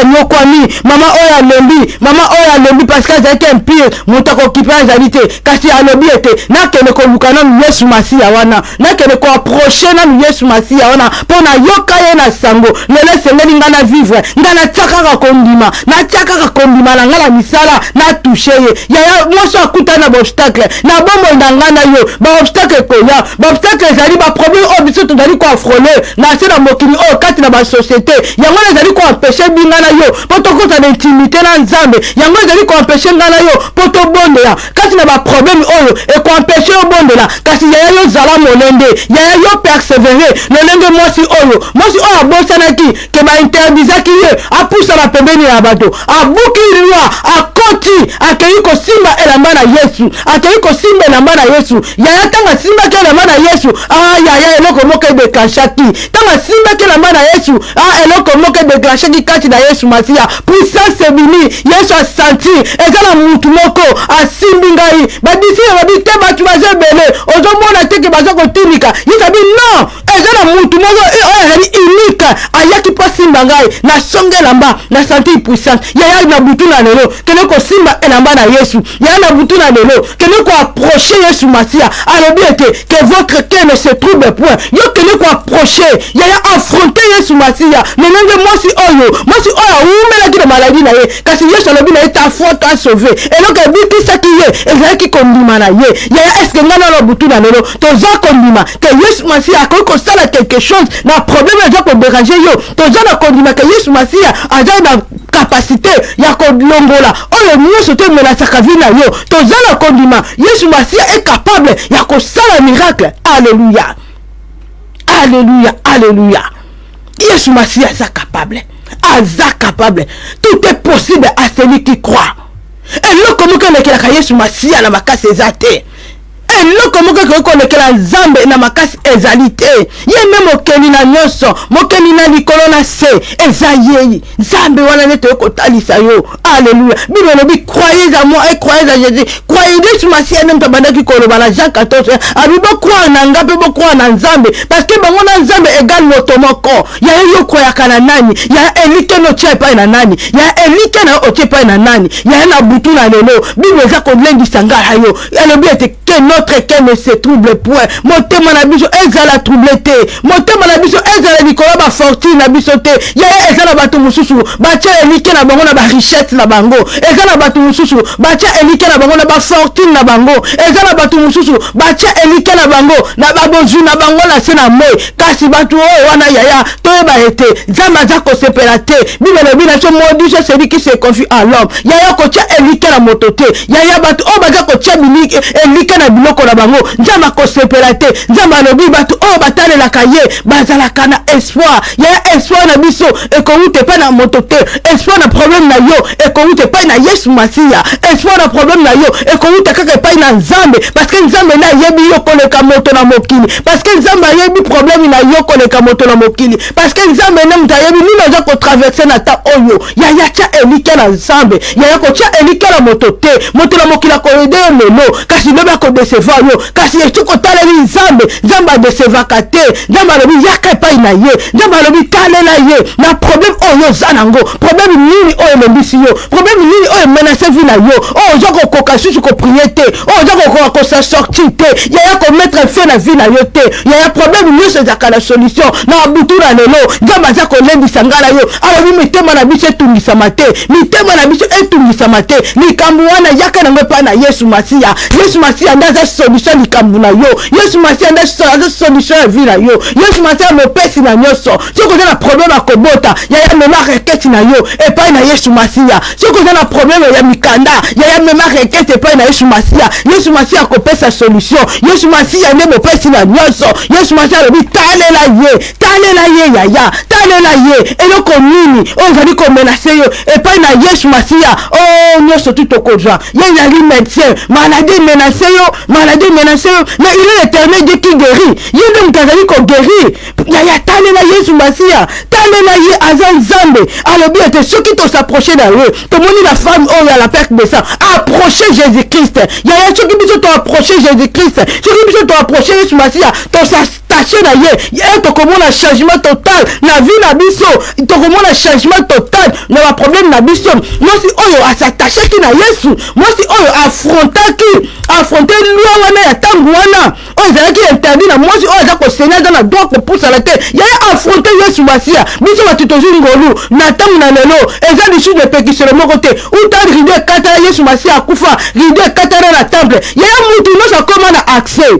nyokwani, mama oyo alobi parce que azalaki impire, mutako kipe azali te, kasi alobi ete nakende koluka na Yesu Masiya wana, nakende ko approcher na Yesu Masiya wana pona yoka ye na sango. Lelo sengeli nga na vivre, nga na tiaka kondima, na tiaka kondima na nga na misala na toucher ye. Yaya mwso akuta na obstacle, na bombo ndanga na yo, ba obstacle koya, ba obstacle ezali ba problème o biso tozali ko afroler na se na mokili o kati na ba société. Yango ezali ko empêcher binga na yo, poto kota na intimité na Nzambe. Yango ezali ko empêcher nga na yo, poto bondela kati na ba problème oyo e ko empêcher o bondela, kasi yaya yo zala molende, yaya yo persévérer. Lolenge mwasi oyo abosanaki ke ba interdisaki ye apusa na pembeni ya bato, abuki lwa akoti akei ko simba elamba na Yesu, akei ko simba elamba na Yesu. Yaya tanga simba ke elamba na Yesu, yaya eloko moke dekashaki, tanga simba ke elamba na Yesu, eloko moke dekashaki kati na Yesu Masiya. Puissance ebini, Yesu asanti ezala mutu moko asimbi ngai, badisi ya babite batu bazebele ozomona te pensé que baza kotinika yisabi non eza na mutu moko ezali unique ayaki mpo asimba ngai nasonga elamba na santé puissante yaya na butu na lelo kende kosimba elamba na Yesu yaya na butu na lelo kende koapprocher Yesu Masia alobi ete que votre cœur ne se trouble point yo kende koapprocher yaya affronter Yesu Masia nenenge mwasi oyo awumelaki na maladie na ye kasi Yesu alobi na ye ta foi t'a sauvé eloko ebikisaki ye ezalaki kondima na ye yaya eske nga na butu na lelo toza kondima ke Yesu Masia akoki kosala quelque chose na problème eza kodéranger yo toza na kondima ke Yesu Masia aza na capacité ya kolongola oyo nyonso te menasaka vi na yo toza na kondima Yesu Masia est capable ya kosala miracle. Alléluia, alléluia, alléluia. Yesu Masia aza capable, tout est possible à celui qui croit. Et là comment que le Yesu Masia na makasi ezate eloko moko kolekela nzambe na makasi ezali te ye me mokeli na nyonso mokeli na likolo na se eza ye nzambe wana nete kotalisa yo. Alléluia. Bible lobi croyez à moi et croyez à Jésus. Croyez Yesu Masia nem tabandaki koloba na Jean 14 abibo croire na ngape bo croire na nzambe parce que bango na nzambe égal moto moko ya yo croyaka na nani ya elike no tche pa na nani ya elike na oche pa na nani ya na butu na lelo Bible eza ko lendisa ngala yo elobi ete que notre cœur ne se trouble point motema na biso ezala trouble te motema na biso ezala likolo ba fortune na biso te ya ezala bato mususu batia elike na bango na ba richesse na bango ezala bato mususu batia elike na bango na ba fortune na bango ezala bato mususu batia elike na bango na babozu na bango na se na moi kasi bato oyo wana yaya toyeba ete nzambe aza kosepela te Bible elobi na so maudit c'est celui qui se confie à l'homme yaya kotia elike na moto te yaya bato oyo baza kotia elike na biloko na bango nzambe akosepela te nzambe alobi bato oyo batalelaka ye bazalaka na espoir yaya espoir na biso ekowute epai na moto te espoir na problème na yo ekowute epai na Yesu Masia espoir na problème na yo ekowute kaka epai na nzambe parce que nzambe na yebi yo koleka moto na mokili parce que nzambe ayebi problème na yo koleka moto na mokili parce que nzambe na mutu ayebi nini oza kotraverse na ta oyo yaya tia elike na nzambe yaya kotia elike na moto te moto na mokili akoyede yo lelo kasi lobi akodecevoir yo kasi eti kotaleli nzambe adecevaka te nzambe alobi yaka epai na ye nzambe alobi talela ye na problème oyo oza nango problème nini oyo elembisi yo problème nini oyo emenase vi na yo oyo oza kokoka susu koprie te oyo oza kokoka kosasorti te yaya komettre fin na vi na yo te yaya problème nyonso ezaka na solution na butu na lelo nzambe aza kolembisa nga na yo alobi mitema na biso etungisama te mitema na biso etungisama te likambo wana yaka nango epai na Yesu Masia nde aza solution likambo na yo Yesu Masia nde aza solution ya vi na yo Yesu Masia mopesi na nyonso soki oza na problème ya kobota yaya mema reketi na yo epai na Yesu Masia soki oza na problème ya mikanda yaya mema reketi epai na Yesu Masia akopesa solution Yesu Masia nde mopesi na nyonso Yesu Masia alobi talela ye yaya talela ye eloko nini oyo ezali komenase yo epai na Yesu Masia nyonso tu tokozwa ye ezali médecin maladie menase yo mais il est l'éternel Dieu qui guérit ye nde mutu azali koguérir yaya talela Yesu Masia talela ye aza nzambe alobi ete soki tosapproche na ye tomoni la femme oyo ya la perte de sang approcher Jésus-Christ yaya soki biso toapproche Jésus-Christ soki biso toapproche Yesu Masia tosattache na ye tokomona changement total na vie na biso tokomona changement total na ba problème na biso mwasi oyo asatachaki na Yesu mwasi oyo affronte loi wana ya tangu wana oyo ezalaki interdit na mwasi oyo aza kosenya aza na droit kopusana te yaya affronte Yesu Masia biso bato tozwi ngolu na ntango na lelo eza lisusu epekiselo moko te uta rido ekatala Yesu Masia akufa rido ekatala na temple yaya mutu nyonso akoma na accès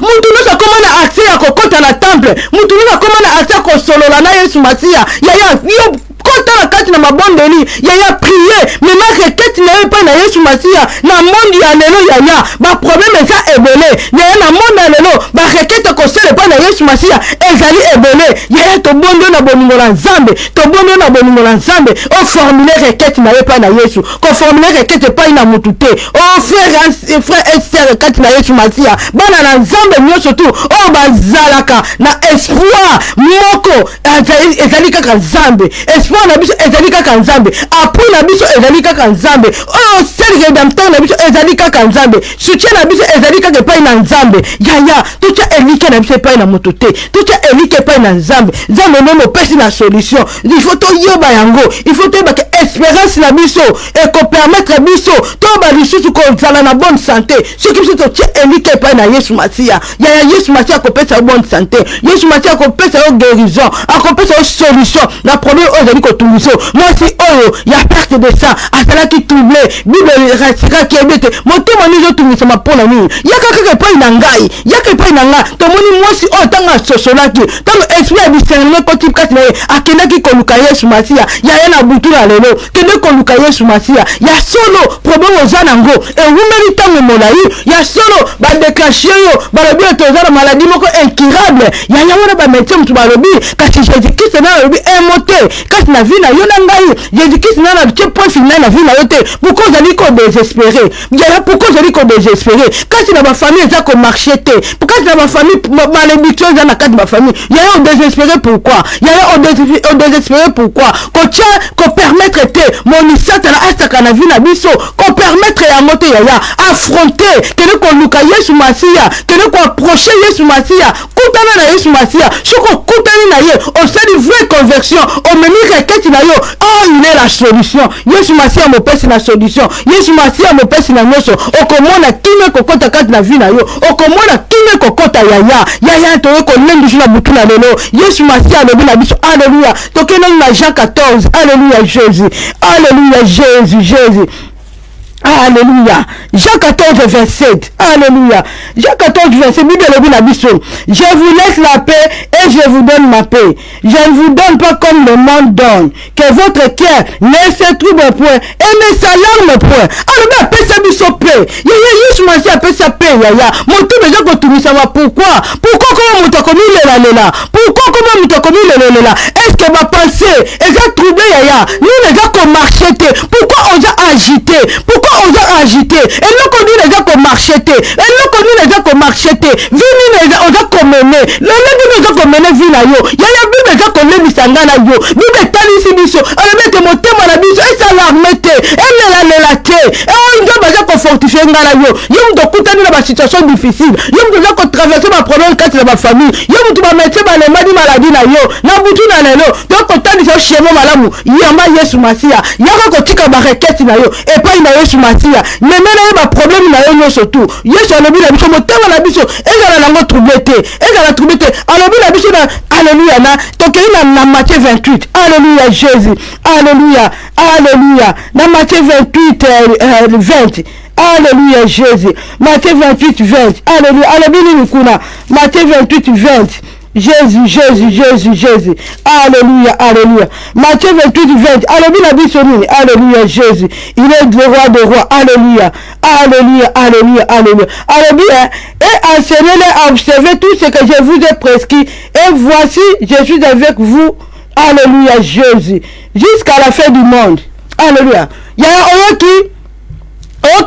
mutu nyonso akoma na accès ya kokota na temple mutu nyonso akoma na accès ya kosolola na Yesu Masia yaya yo kota na kati na mabondeli yaya prier mema reketi na yo epai na Yesu Masia na mondi ya lelo yaya ba problème eza ebele yaya na mondi ya lelo ba reketi kosala epai na Yesu Masia ezali ebele yaya tobondo na boningo na Nzambe tobondo na boningo na Nzambe o formuler requête na yepa na Yesu ko formuler requête pa ina mutu te o frère et sœur requête na Yesu Masia bana na Nzambe nyonso tu o bazalaka na espoir moko ezali kaka Nzambe espoir na biso ezali kaka Nzambe appui na biso ezali kaka Nzambe o seul rédempteur na biso ezali kaka Nzambe soutien na biso ezali kaka pa ina Nzambe yaya tucha elike na biso pa ina mutu te tucha elike pa ina Nzambe Nzambe nomo pesi na solution il faut to yoba yango il faut to yoba espérance na biso et ko permettre biso to ba lisusu ko zala na bonne santé ce qui biso to tia elike pa na Yesu Masia yaya Yesu Masia ko pesa bonne santé Yesu Masia ko pesa guérison ko pesa solution na problème ozali ko tumiso moi si oyo ya perte de sang atala ki troublé bible rasika ki ebete motema nizo tumisa mapona nini yaka kaka pa ina ngai yaka pa ina nga to moni moi si oyo tanga sosolaki tanga esprit ya discernement ko tipkati na akendaki koluka Yesu Masia yaya na butu na lelo kende koluka Yesu Masia ya solo problème oza nango ewumeli ntango molai ya solo badeklashe yo balobi tozala maladie moko incurable yaya wana bamédecin mutu balobi kasi Jésus-Christ na balobi emote kasi na vie na yo na ngai Jésus-Christ na tie point final na vie na yo te pourquoi ozali ko désespéré yaya pourquoi ozali ko désespéré kasi na bafamille eza ko marché te kasi na bafamille malédiction eza na kati de bafamille yaya o désespéré pourquoi yaya o désespéré pourquoi ko permettre te monisata na asaka na vie na biso ko permettre yango te yaya affronter kene ko luka Yesu Masia kene ko approcher Yesu Masia kutana na Yesu Masia soko kutani na ye o sali vraie conversion o memi requête na yo il est la solution Yesu Masia mo pesi na solution Yesu Masia mo pesi na nyonso okomona kime kokota kati na vie na yo okomona kime kokota yaya to ko lengi na butu na lelo Yesu Masia lobi na biso alléluia tokena na Jean 14 alléluia Jésus alléluia Jésus Alléluia. Jean 14, 27. Alléluia. Jean 14, 27. Bible le la biso. Je vous laisse la paix et je vous donne ma paix. Je ne vous donne pas comme le monde donne. Que votre cœur ne se trouble point et ne s'alarme point. Alors, mais appelle ça biso paix. Yesu Masia appelle ça paix. Moto déjà que tu ça va pourquoi? Pourquoi comment moto comme il est là? Pourquoi comment moto comme il est là? Est-ce que ma pensée est troublée Nous les gars qu'on marchait. Pourquoi on a agité? Pourquoi on a agité et nous connaissons les gens qui marchaient et nous connaissons les gens qui marchaient vini les gens on a commené le les gens qui mené vina yo il y a la bible les gens qui mené sangana yo bible talisi biso alors mais que mon thème la biso et ça l'armete et la te et on doit baza ko fortifier ngala yo yom do kutani na ba situation difficile yom do ko traverser ma problème quand la famille yom do ba mettre ba le maladie na yo na butu na lelo donc ko tani so chemin malamu yamba Yesu Masia yako ko tika ba requête na yo et pas na Yesu Masia memela ba problème na yo surtout Yesu alobi na biso motema na biso ezala nango troublé te alobi na biso na alléluia na tokeli na Matthieu 28 alléluia Jésus alléluia na Matthieu 28 20 alléluia Jésus Matthieu 28 20 alléluia alobi ni kuna Matthieu 28 20 Jésus. Alléluia. Matthieu 28, 20. Alléluia. Alléluia, Jésus. Il est le roi de rois. Alléluia. Alléluia. Et enseignez-les à observer tout ce que je vous ai prescrit. Et voici, je suis avec vous. Alléluia, Jésus. Jusqu'à la fin du monde. Alléluia. Il y a un qui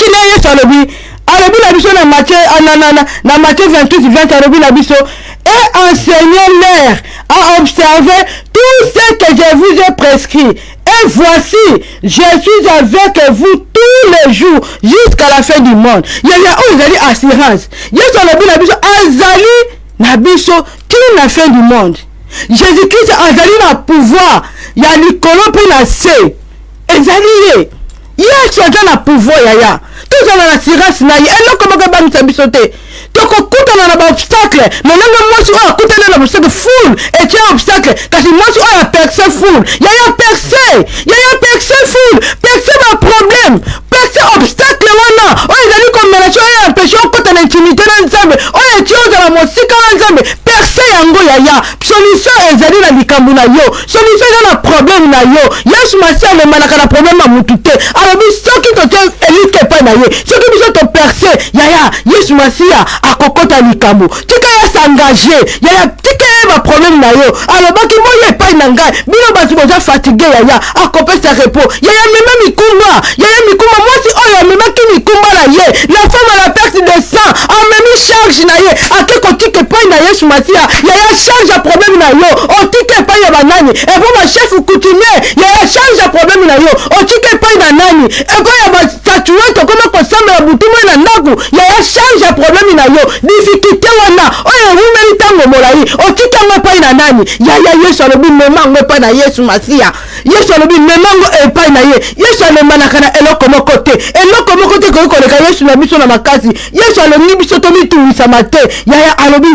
n'est pas le alobi na biso na Matthieu 28 20 alobi na biso et enseignez-leur à observer tout ce que je vous ai prescrit et voici je suis avec vous tous les jours jusqu'à la fin du monde yaya oyo ezali assurance Yesu alobi na biso azali na biso till la fin du monde Jésus-Christ azali na pouvoir ya likolo mpe na se ezali ye Yesu aza na pouvoir yaya tozala na assurance na ye eloko moko ebangisa biso te tokokutana na baobstacle nananga mwasi oyo akutana na obstacle full etie obstacle kasi mwasi oyo aperce full yaya perce full perce baproblème perce obstacle wana oyo ezali komenace oyo empêche okota na intimité na Nzambe oyo etie ozala mosika na Nzambe perce yango yaya solution ezali na likambo na yo solution eza na problème na yo Yesu Masiya alemanaka na problème ya mutu te alobi soki totie elike epai na ye soki biso toperse yaya Yesu Masiya akokota likambo tika ya s'engage yaya tika ye baproblème na yo alobaki boye epai na ngai bino bato boza fatigue yaya akopesa repos yaya mema mikumba yaya mikumba mwasi oyo amemaki mikumba na ye la femme à la perte de sang amemi charge na ye ake kotika epai na Yesu Masiya yaya charge ya problème na yo otika epai ya banani epo bachef coutumier yaya charge ya problème na yo otika epai na nani epo ya basatuete okoma kosambela butumu na ndaku yaya charge ya problème na yo difficulté wana oyo rumeli ntango molai otika ngo epai na nani yaya Yesu alobi mema ngo epai na Yesu Masiya Yesu alobi mema ngo epai na ye Yesu alemanaka na eloko moko te koki koleka Yesu na biso na makasi Yesu alobi biso tomitungwisama te yaya alobi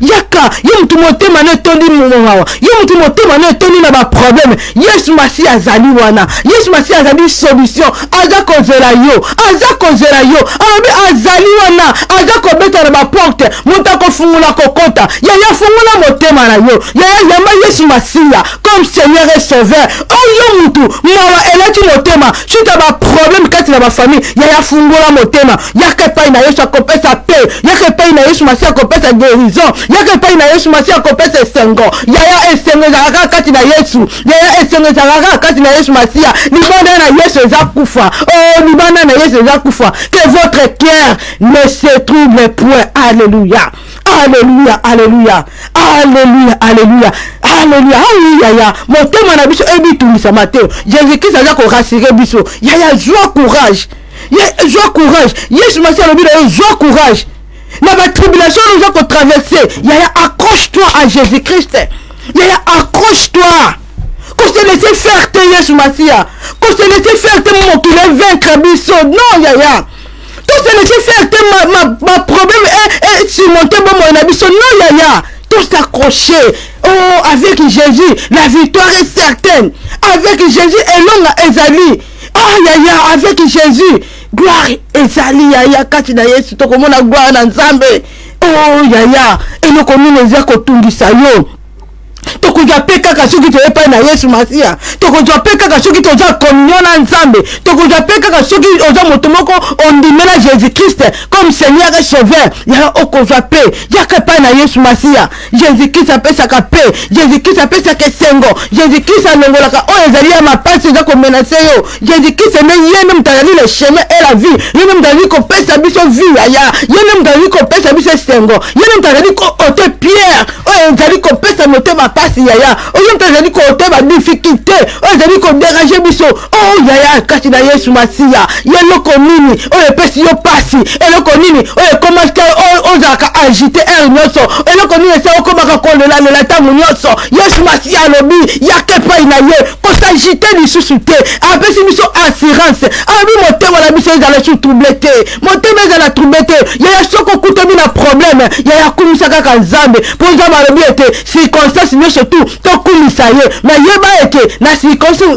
yaka ye mutu motema na etondi mongawa ye mutu motema na etondi na baproblème Yesu Masiya azali wana Yesu Masiya azali solution aza kozela yo alobi azali wana aza kobeta na baporte moto akofungula kokota yaya fungula motema na yo yaya yamba Yesu Masiya comme Seigneur et Sauveur oyo mutu mawa elati motema suta baproblème kati na bafamille yaya fungula motema yaka epai na Yesu akopesa paix yaka epai na Yesu Masiya akopesa guérison yaka epai na Yesu Masiya akopesa esengo yaya esengo ezalaka kati na Yesu yaya esengo ezalaka kati na Yesu Masiya libanda na Yesu eza kufa libanda na Yesu eza kufa que votre cœur ne se trouble point alléluia alléluia alléluia alléluia alléluia alléluia yaya motema na biso ebitungisa mateo Jésus-Christ aza ko rassurer biso yaya joie courage Yesu Masiya alobi na yo joie courage na ba tribulation nous a traversé yaya accroche-toi à Jésus-Christ yaya accroche-toi qu'on se laisse faire te Yesu Masiya qu'on se laisse faire te moto vaincre biso non yaya tout se laisse faire te ma problème est surmonté bon mon abisso non yaya tout s'accrocher avec Jésus la victoire est certaine avec Jésus elonga ezali yaya avec Jésus gloire ezali yaya kati na Yesu tokomona gloire na Nzambe yaya eloko nini eza kotungisa yo tokozwa pe kaka soki toye epai na Yesu Masiya tokozwa pe kaka soki toza communion na Nzambe tokozwa pe kaka soki oza moto moko ondimela Jésus-Christ comme Seigneur et Sauveur yaya okozwa pe yaka epai na Yesu Masiya Jésus-Christ apesaka pe Jésus-Christ apesaka esengo Jésus-Christ alongolaka oyo ezali ya mapasi eza komenase yo Jésus-Christ ye même tazali le chemin et la vie ye même tazali kopesa biso vie yaya ye même tazali kopesa biso esengo ye même tazali kote pierre oyo ezali kopesa motema pasi yaya oyo mtazali kote ba difficulté oyo ezali kodéranger biso yaya kati na Yesu Masiya eloko nini oyo epesi yo pasi eloko nini oyo ekomaka ozalaka agité aire nyonso eloko nini esa okomaka kolela ntango nyonso Yesu Masiya alobi yaka epai na ye kosagite lisusu te apesi biso assurance alobi motema na biso ezala su trouble te motema ezala trouble te yaya soko okutami na problème yaya akumisa kaka Nzambe mpo Nzambe alobi ete circonstance nyonso tu tokumisa ye me yeba ete na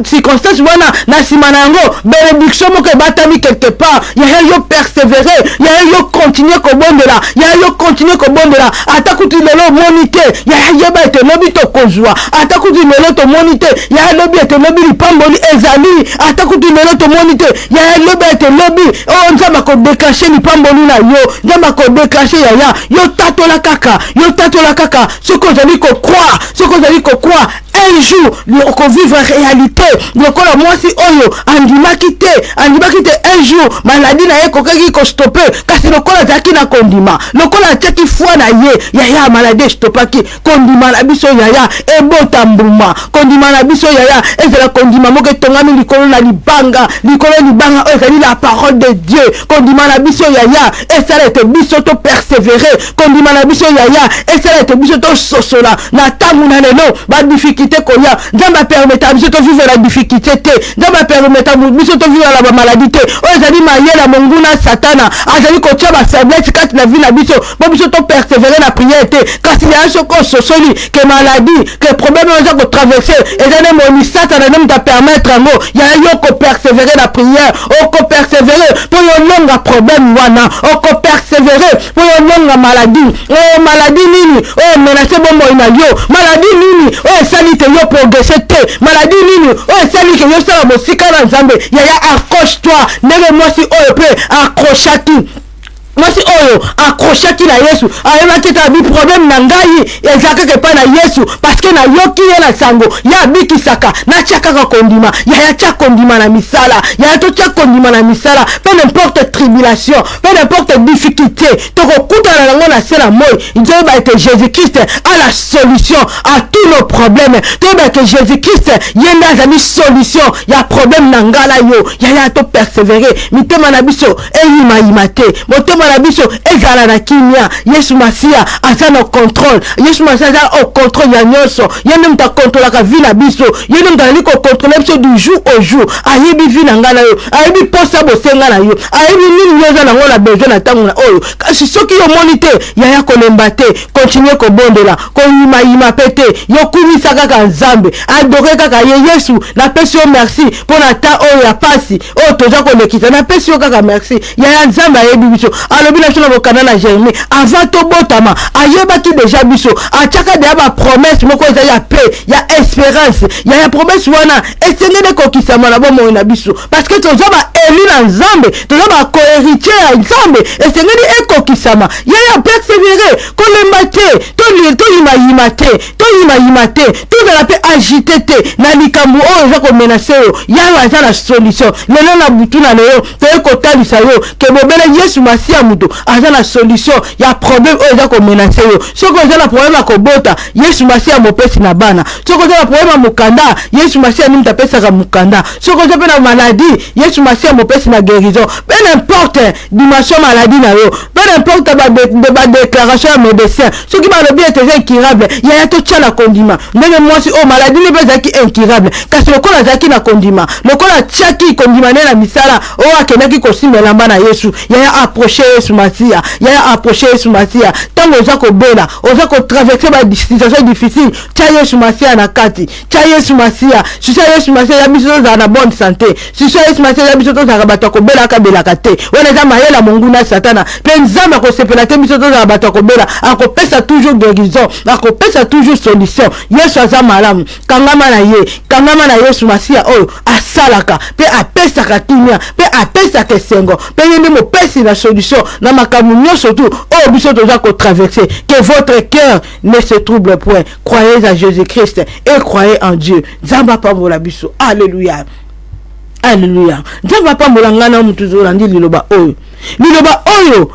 circonstance wana na nsima na yango bénédiction moko ebatami quelque part yaya yo persévérer yaya yo continuer kobondela yaya yo continuer kobondela ata kuti lelo omoni te yaya yeba ete lobi tokozwa ata kuti lelo tomoni te yaya lobi ete lobi lipamboli ezali ata kuti lelo tomoni te yaya lobi ete lobi Nzambe akodéclenche lipamboli na yo Nzambe akodéclenche yaya yo tatola kaka soki ozali kokroire soki ozali kokroire un jour okovivre réalité lokola mwasi oyo andimaki te un jour maladi na ye kokaki kostope kasi lokola azalaki na kondima lokola atiaki foi na ye yaya maladi estopaki kondima na biso yaya ebota mbuma kondima na biso yaya ezala kondima moko etongami likolo libanga oyo ezali la parole de Dieu kondima na biso yaya esala ete biso to persévérer kondima na biso yaya esala ete biso to sosola na ntango na lelo ba difficulté koya Nzambe apermeta biso to vivre la difficulté te Nzambe apermeta biso to vivre la maladie te oyo ezali mayela monguna satana azali kotia ba faiblesse kati na vie na biso po biso to persévérer na prière te kasi ya soko sosoli que maladie que problème oza ko traverser ezali moni satana nem ta permettre ngo ya yo ko persévérer na prière o ko persévérer pour yo longa problème wana o ko persévérer persévérer pour la maladie. Oh maladie nini, oh menacé bon moi yo, maladie nini, oh sali te yo progresser te, maladie nini, oh sali que yo sala mosika na Nzambe. Yaya accroche-toi, nele moi si oh peut accrocher tout. Moi si oyo accroché ki na Yesu ayeba ki ta bi problème na ngai ezaka ke pa na Yesu parce que na yoki ye na sango ya biki saka na chaka ka kondima ya cha kondima na misala ya to cha kondima na misala peu n'importe tribulation peu n'importe difficulté to ko kuta na ngo na sela moi Dieu ba que Jésus-Christ a la solution à tous nos problèmes to ba que Jésus-Christ yenda za solution ya problème na ngala yo ya to persévérer mitema na biso eyima imate motema na biso ezala na kimia Yesu Masia aza na contrôle Yesu Masia aza au contrôle ya nyonso yende mta contrôle ka vie na biso yende mta liko contrôler biso du jour au jour ayebi vie na ngala yo ayebi posa bosenga na yo ayebi nini yoza na ngona besoin na tango na oyo kasi soki yo monite ya kolemba te continuer ko bondela ko yima pete yo kumisa kaka Nzambe adorer kaka Yesu na pesi yo merci pour na ta oyo ya pasi oyo toza ko lekisa na pesi yo kaka merci ya Nzambe ayebi biso alobi na solo bokana na Jérémie avant to botama ayebaki déjà biso achaka de ba promesse moko eza ya paix ya espérance ya promesse wana esengene kokisama na bomo na biso parce que toza ba élu na Nzambe toza ba co-héritier ya Nzambe esengene ekokisama ya persévérer kolemba te to yima te to za pe agiter te na likambo oyo za ko menacer yo ya za la solution lelo na butu na leo to ko talisa yo ke bobele Yesu Masia muto aza la solution ya problème oyo za ko menacer yo soko za la problème ya kobota Yesu Masia mopesi na bana soko za la problème ya mukanda Yesu Masia ni mtapesa ka mukanda soko za pe na maladie Yesu Masia mopesi na guérison peu n'importe dimension maladie na yo peu n'importe ba déclaration ya médecin soki ba lobi ete incurable ya to tchala kondima ndenge mwasi o maladie ni bezaki incurable kasi lokola zaki na kondima lokola tchaki kondima ne na misala o akenaki kosimela mbana Yesu ya approcher Yesu Masia ya approcher Yesu Masia tango oza ko bela oza ko traverser ba situation difficile tia Yesu Masia na kati tia Yesu Masia sisa Yesu Masia ya biso za na bonne santé sisa Yesu Masia ya biso to za bato ko bela ka bela kate wana za mayela monguna satana pe nzamba ko sepela te biso to za bato ko bela akopesa toujours guérison akopesa toujours solution Yesu aza malamu kangama na Yesu Masia oyo asalaka pe apesa katimia pe apesa kesengo pe yende mo pesi la solution na makamunyo surtout oh biso toza ko traverser que votre cœur ne se trouble point croyez à Jésus-Christ et croyez en Dieu nzamba pambola biso alléluia nzamba pambola ngana mutuzora ndi liloba oyo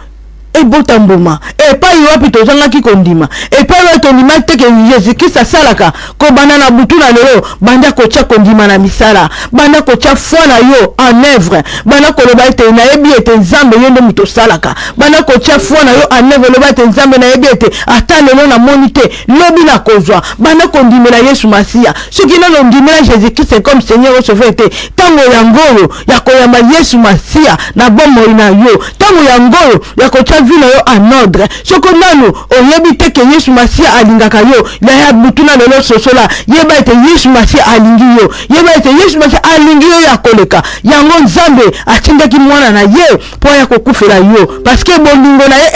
ebota mbuma epai wapi tozangaki kondima epai wapi tondima teke Jésus-Christ asalaka ko banda na butu na lelo banda kotia kondima na misala banda kotia foi na yo en œuvre banda koloba ete na yebi ete Nzambe yende muto salaka banda kotia foi na yo en œuvre loba ete Nzambe na yebi ete ata lelo na monite lobi na kozwa banda kondimela Yesu Masia soki na ndimela Jésus-Christ comme Seigneur sauveur ete tango ya ngolo ya koyamba Yesu Masia na bomo ina yo tango ya ngolo ya kotia vina yo en ordre soko nanu oyebi te ke Yesu Masia alingaka yo na ya butuna lelo sosola yeba ete Yesu Masia alingi yo yeba ete Yesu Masia alingi yo ya koleka yango Nzambe atindaki mwana na ye po ya kokufela yo parce que bolingo na ye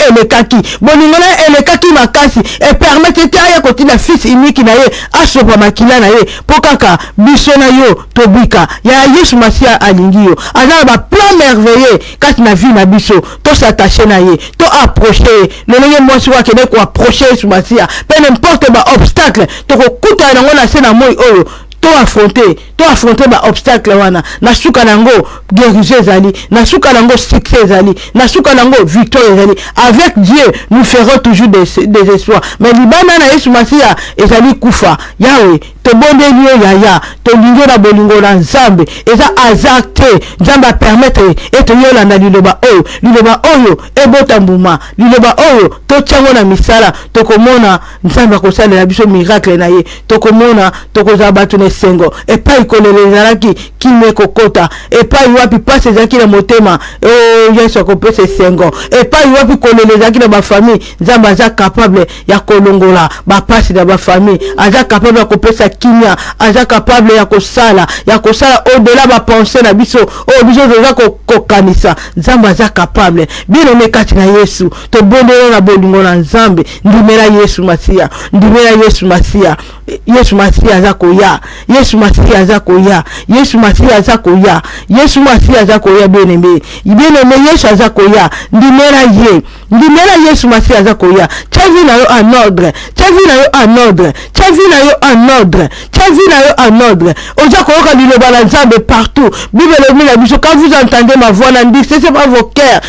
elekaki makasi et permettre te ya kotina fils unique na ye asopa makila na ye po kaka biso na yo tobika ya Yesu Masia alingi yo aza ba plan merveilleux kati na vie na biso to s'attacher na ye to approcher le lenge mwasi wa kene ko approcher Yesu Masia peu n'importe ba obstacle to ko kuta na ngona sena moi oyo to affronter ba obstacle wana na suka nango guérison ezali na suka nango succès ezali na suka nango victoire ezali avec Dieu nous ferons toujours des espoirs mais libana na Yesu Masia ezali kufa yawe to bondeli yo yaya to lingo na bolingo na Nzambe eza azakte Nzambe a permettre ete yo landa liloba oyo ebota mbuma liloba oyo to tsango na misala to komona Nzambe akosalela biso miracle na ye to komona to kozala bato na sengo epai kolele ezalaki kime kokota epai wapi pasi ezalaki na motema Yesu akopesa sengo epai wapi kolele ezalaki na bafamille Nzambe aza capable ya kolongola bapasi na bafamille aza capable ya kopesa kimia aza capable ya kosala au-delà ba pensée na biso o biso za kokanisa nzambe aza capable bien aimé kati na Yesu to bondela na bolingo na nzambe ndimela Yesu Masia Yesu Masia aza koya Yesu Masia aza koya bien aimé Yesu aza koya ndimela Yesu Masia aza koya chavi na yo en ordre oza koyoka liloba na nzambe partout Bible na biso quand vous entendez ma voix na ndi c'est pas vos cœurs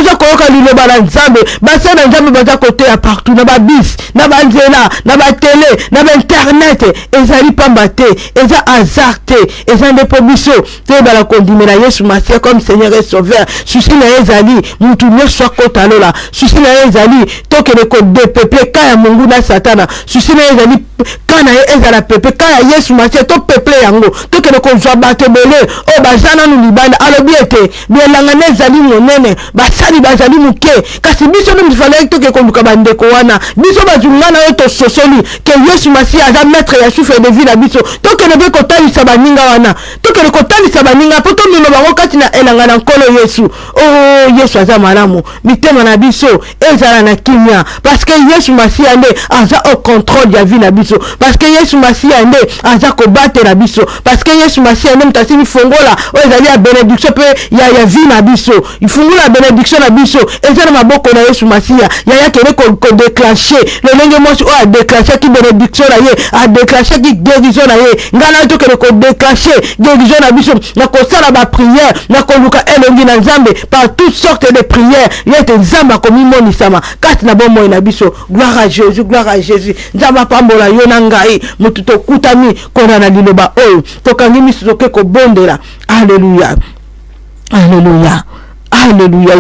oza koyoka liloba na nzambe basa na nzambe baza kote ya partout na ba bis na ba nzela na ba télé na ba internet ezali pamba te eza hasard te eza ndepo biso te bala kondimela Yesu Masia comme Seigneur et Sauveur susi na ezali mutu nyonso akotalola susi na ezali tokele ko depeuple kaya mungu na satana susi na ezali kana ezala pepe kaya Yesu Masia to peuple yango tokele ko zwa bato bele o bazana nu libanda alobi ete bielanga nezali monene basali bazali muke kasi biso no mfala toke ko luka bandeko wana biso bazungana yo to sosoli ke Yesu Masia aza maître ya souffle de vie na biso tokele be ko talisa baninga wana tokele ko talisa baninga poto mino bango kati na elanga na nkolo Yesu oh Yesu aza malamu mitema na biso ezala na kimia parce que Yesu Masia nde aza au contrôle ya vie na biso parce que Yesu Masia nde aza ko battre na biso parce que Yesu Masia nde mtasimi fongola o ezali ya bénédiction pe ya vie na biso ifungola bénédiction na biso ezala maboko na Yesu Masia ya kele ko déclencher le ndenge mosi o a déclencher ki bénédiction na ye a déclencher ki guérison na ye ngana to kele ko déclencher guérison na biso na ko sala ba prière na ko luka elongi na nzambe par toutes sortes de prières yete nzamba ko mimoni sama kati na bomo na biso gloire à Jésus nzamba pambola yo na ngai mutu to kutami kona na liloba oyo tokangi miso toke ko bondela alléluia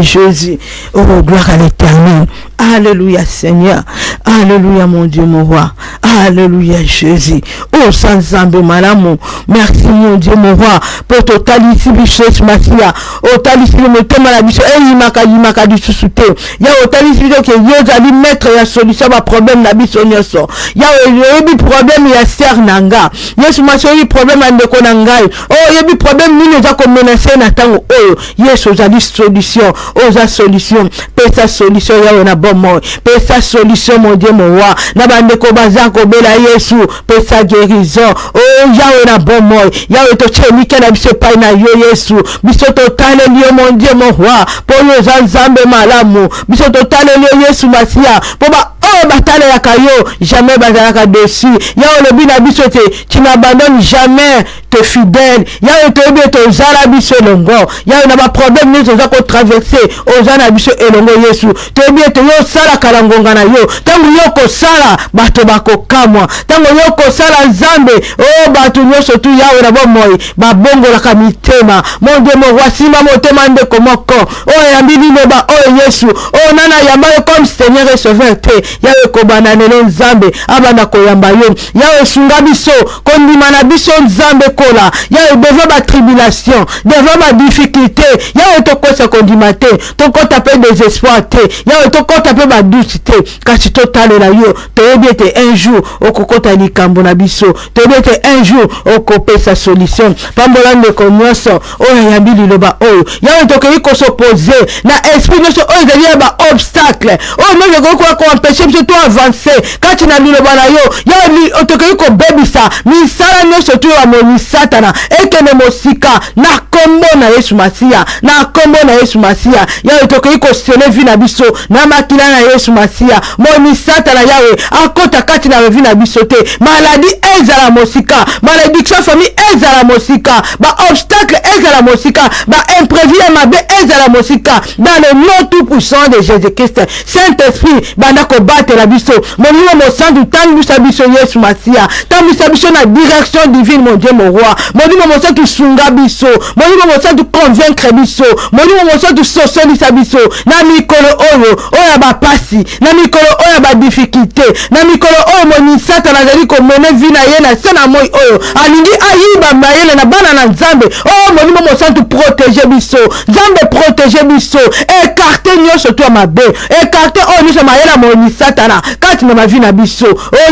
Jésus. Oh, gloire à l'Éternel. Alléluia Seigneur. Alléluia mon Dieu, mon roi. Alléluia Jésus. Oh, sans zambe malamu. Merci mon Dieu, mon roi. Pour totalité bichesse Masia. Totalité le thème la biche. Yimaka du sous-souté. Ya totalité que Dieu a dit mettre la solution à problème la biche onyoso. Ya yebi problème ya ser nanga. Yesu Masia yebi problème ande konangai. Oh, yebi problème ni neza ko menacer na tango. Oh, Yesu a dit solution. Oza solution. Pesa solution ya na bon moi. Pesa solution mon Dieu mon roi. Na bande ko bazako bela Yesu. Pesa guérison. Oh yawe na bon moi. Yawe to chemike na biso pa na yo Yesu. Biso totale liyo mon Dieu mon roi. Polo zanzambe malamu. Biso totale liyo Yesu Masia. Poba batale ya kayo jamais bazalaka dessus. Yawe le bina biso te. Tu n'abandonnes jamais te fidèle. Yawe te obi to zala biso longo. Yawe na ba problème ni zo ko traverser. Ozana biso elongo Yesu. Te obi to yo sala kalangonga na yo. Tangu yo ko sala bato bako kamwa. Tangu yo ko sala nzambe. Oh bato nyoso tu yawe na bomoi. Ba bongo la kamitema. Mon Dieu mon roi simba motema nde komoko. Oh yambili noba oh Yesu. Oh nana yamba comme Seigneur et Sauveur te. Yawe ko bananelo nzambe. Abana ko yamba yo. Yawe sunga biso. Kondima na biso nzambe kola. Yawe devant ma tribulation. Devant ma difficulté. Yawe to kosa kondima te. To kota pe désespoir te. Yawe to kota pe ba douce te. Kasi to tale la yo. To yebi ete un jour. Okokota likambo na biso. To yebi ete un jour. Okope sa solution. Pambolande konyoso. Oya yambili loba oyo. Yawe to keyi ko s'opposer. Na esprit nyoso oyo zali ba obstacle. Oh moi je crois qu'on empêcher biso to avancer. Kati na liloba na yo. Yawe to keyi ko bebisa. Misala nyoso to ya moni satana. Ekene mosika. Na kombo na Yesu Masia. Na kombo na Yesu Masia. Yawe to keyi ko sele vi na biso. Na makila na Yesu Masia. Moni satana yawe. Akota kati na vi na biso te. Maladie ezala mosika. Malédiction famille ezala mosika. Ba obstacle ezala mosika. Ba imprévu mabe ezala mosika. Dans le nom tout puissant de Jésus-Christ. Saint-Esprit banda ko battre la biso. Mon nom mo sang du temps biso Yesu Masia. Tant biso na direction divine mon Dieu mon roi molimo mosantu sunga biso molimo mosantu convaincre biso molimo mosantu sosolisa biso na mikolo oyo bapasi na mikolo oyo ba difficulté na mikolo oyo monisata nazali komene vi na ye na se na moi oyo alingi ayiba mayele na bana na nzambe molimo mosantu protéger biso nzambe protéger biso écarter nyonso to mabe écarter oyo nyonso mayele monisata na kati na mavi na biso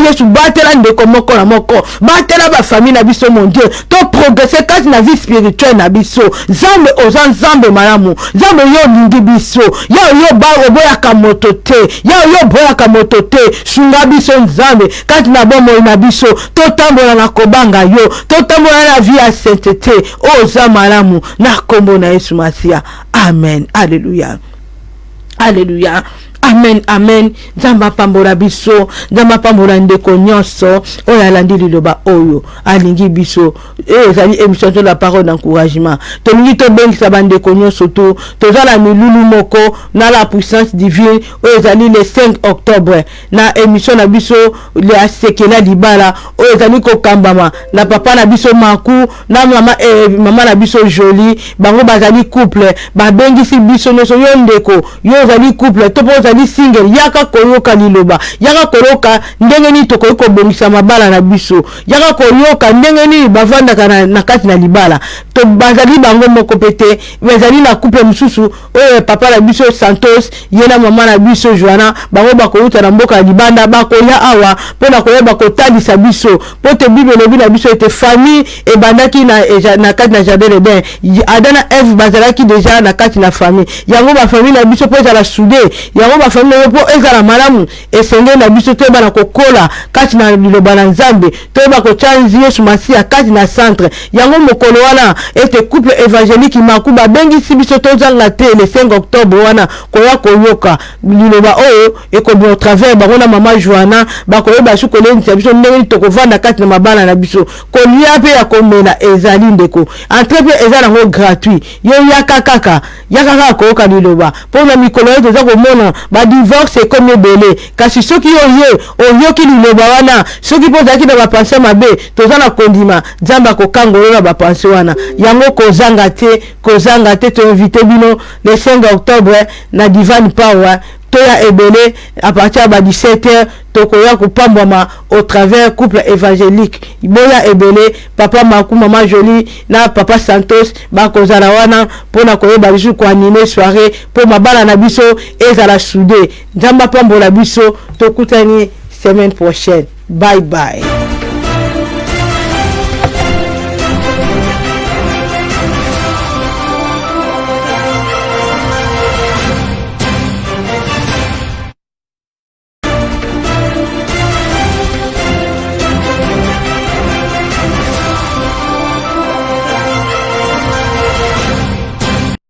Yesu batela ndeko moko na moko batela ba famille na biso mon Dieu to progresser kati na vie spirituelle na biso nzambe oza nzambe malamu nzambe yo lingi biso yo boyaka moto te yo boyaka moto te sunga biso nzambe kati na bomo na biso totambola na kobanga yo totambola na vie ya sainteté oza malamu na kombo na Yesu Masia. Amen. Alléluia. Alléluia. Amen, amen. Nzamba pambola biso, nzamba pambola ndeko nyonso, oyo alandi liloba oyo, alingi biso. Ezali émission de la parole d'encouragement. Tolingi to bengisa bandeko nyonso to, tozala milulu moko na la puissance divine, oyo ezali le 5 octobre na émission na biso le asekela libala, oyo ezali ko kambama na papa na biso Maku, na mama na biso Jolie, bango bazali couple, ba bengisi biso nyonso yo ndeko, yo ezali couple, to zali single yaka koyoka liloba yaka koloka ndenge ni to koyoko bongisa mabala na biso yaka koyoka ndenge ni bavandaka na kati na libala to bazali bango moko pete bazali na couple mususu oyo papa na biso Santos yena mama na biso Joana bango bakoyuta na mboka libanda bakoya awa pona koyeba kotalisa biso pote bible lobi na biso ete famille e bandaki na kati na jardin d'Eden Adana Eve bazalaki déjà na kati na famille yango ba famille na biso po ezala soudé yango ba famille po ezala malamu esenge na biso to bana kokola kati na liloba na Nzambe to ba ko chanzi Yesu Masia kati na centre yango mokolo wana ete couple évangélique Makuba bengi si biso to zanga te le 5 octobre wana koya koyoka liloba oyo ekobi au travers bangona mama Joana bakoyeba su kolenza biso ndenge to kovanda kati na mabana na biso kolia pe ya komela ezali ndeko entrepe ezala ngo gratuit yo yakaka koyoka liloba po na mikolo ezo za komona ba divorce comme ebele kasi soki oyoki liloba wana soki po zaki na bapense mabe tozana kondima Nzamba kokangola na bapense wana yango kozanga te to invité bino le 5 octobre na Divine Power toya ebele à partir de 17h tokoya kopambwama au travers couple évangélique boya ebele papa Maku mama Jolie na papa Santos bakozala wana pona koyeba biso ko animer soirée po mabala na biso ezala soudé Nzamba pambola biso tokutani semaine prochaine. Bye bye.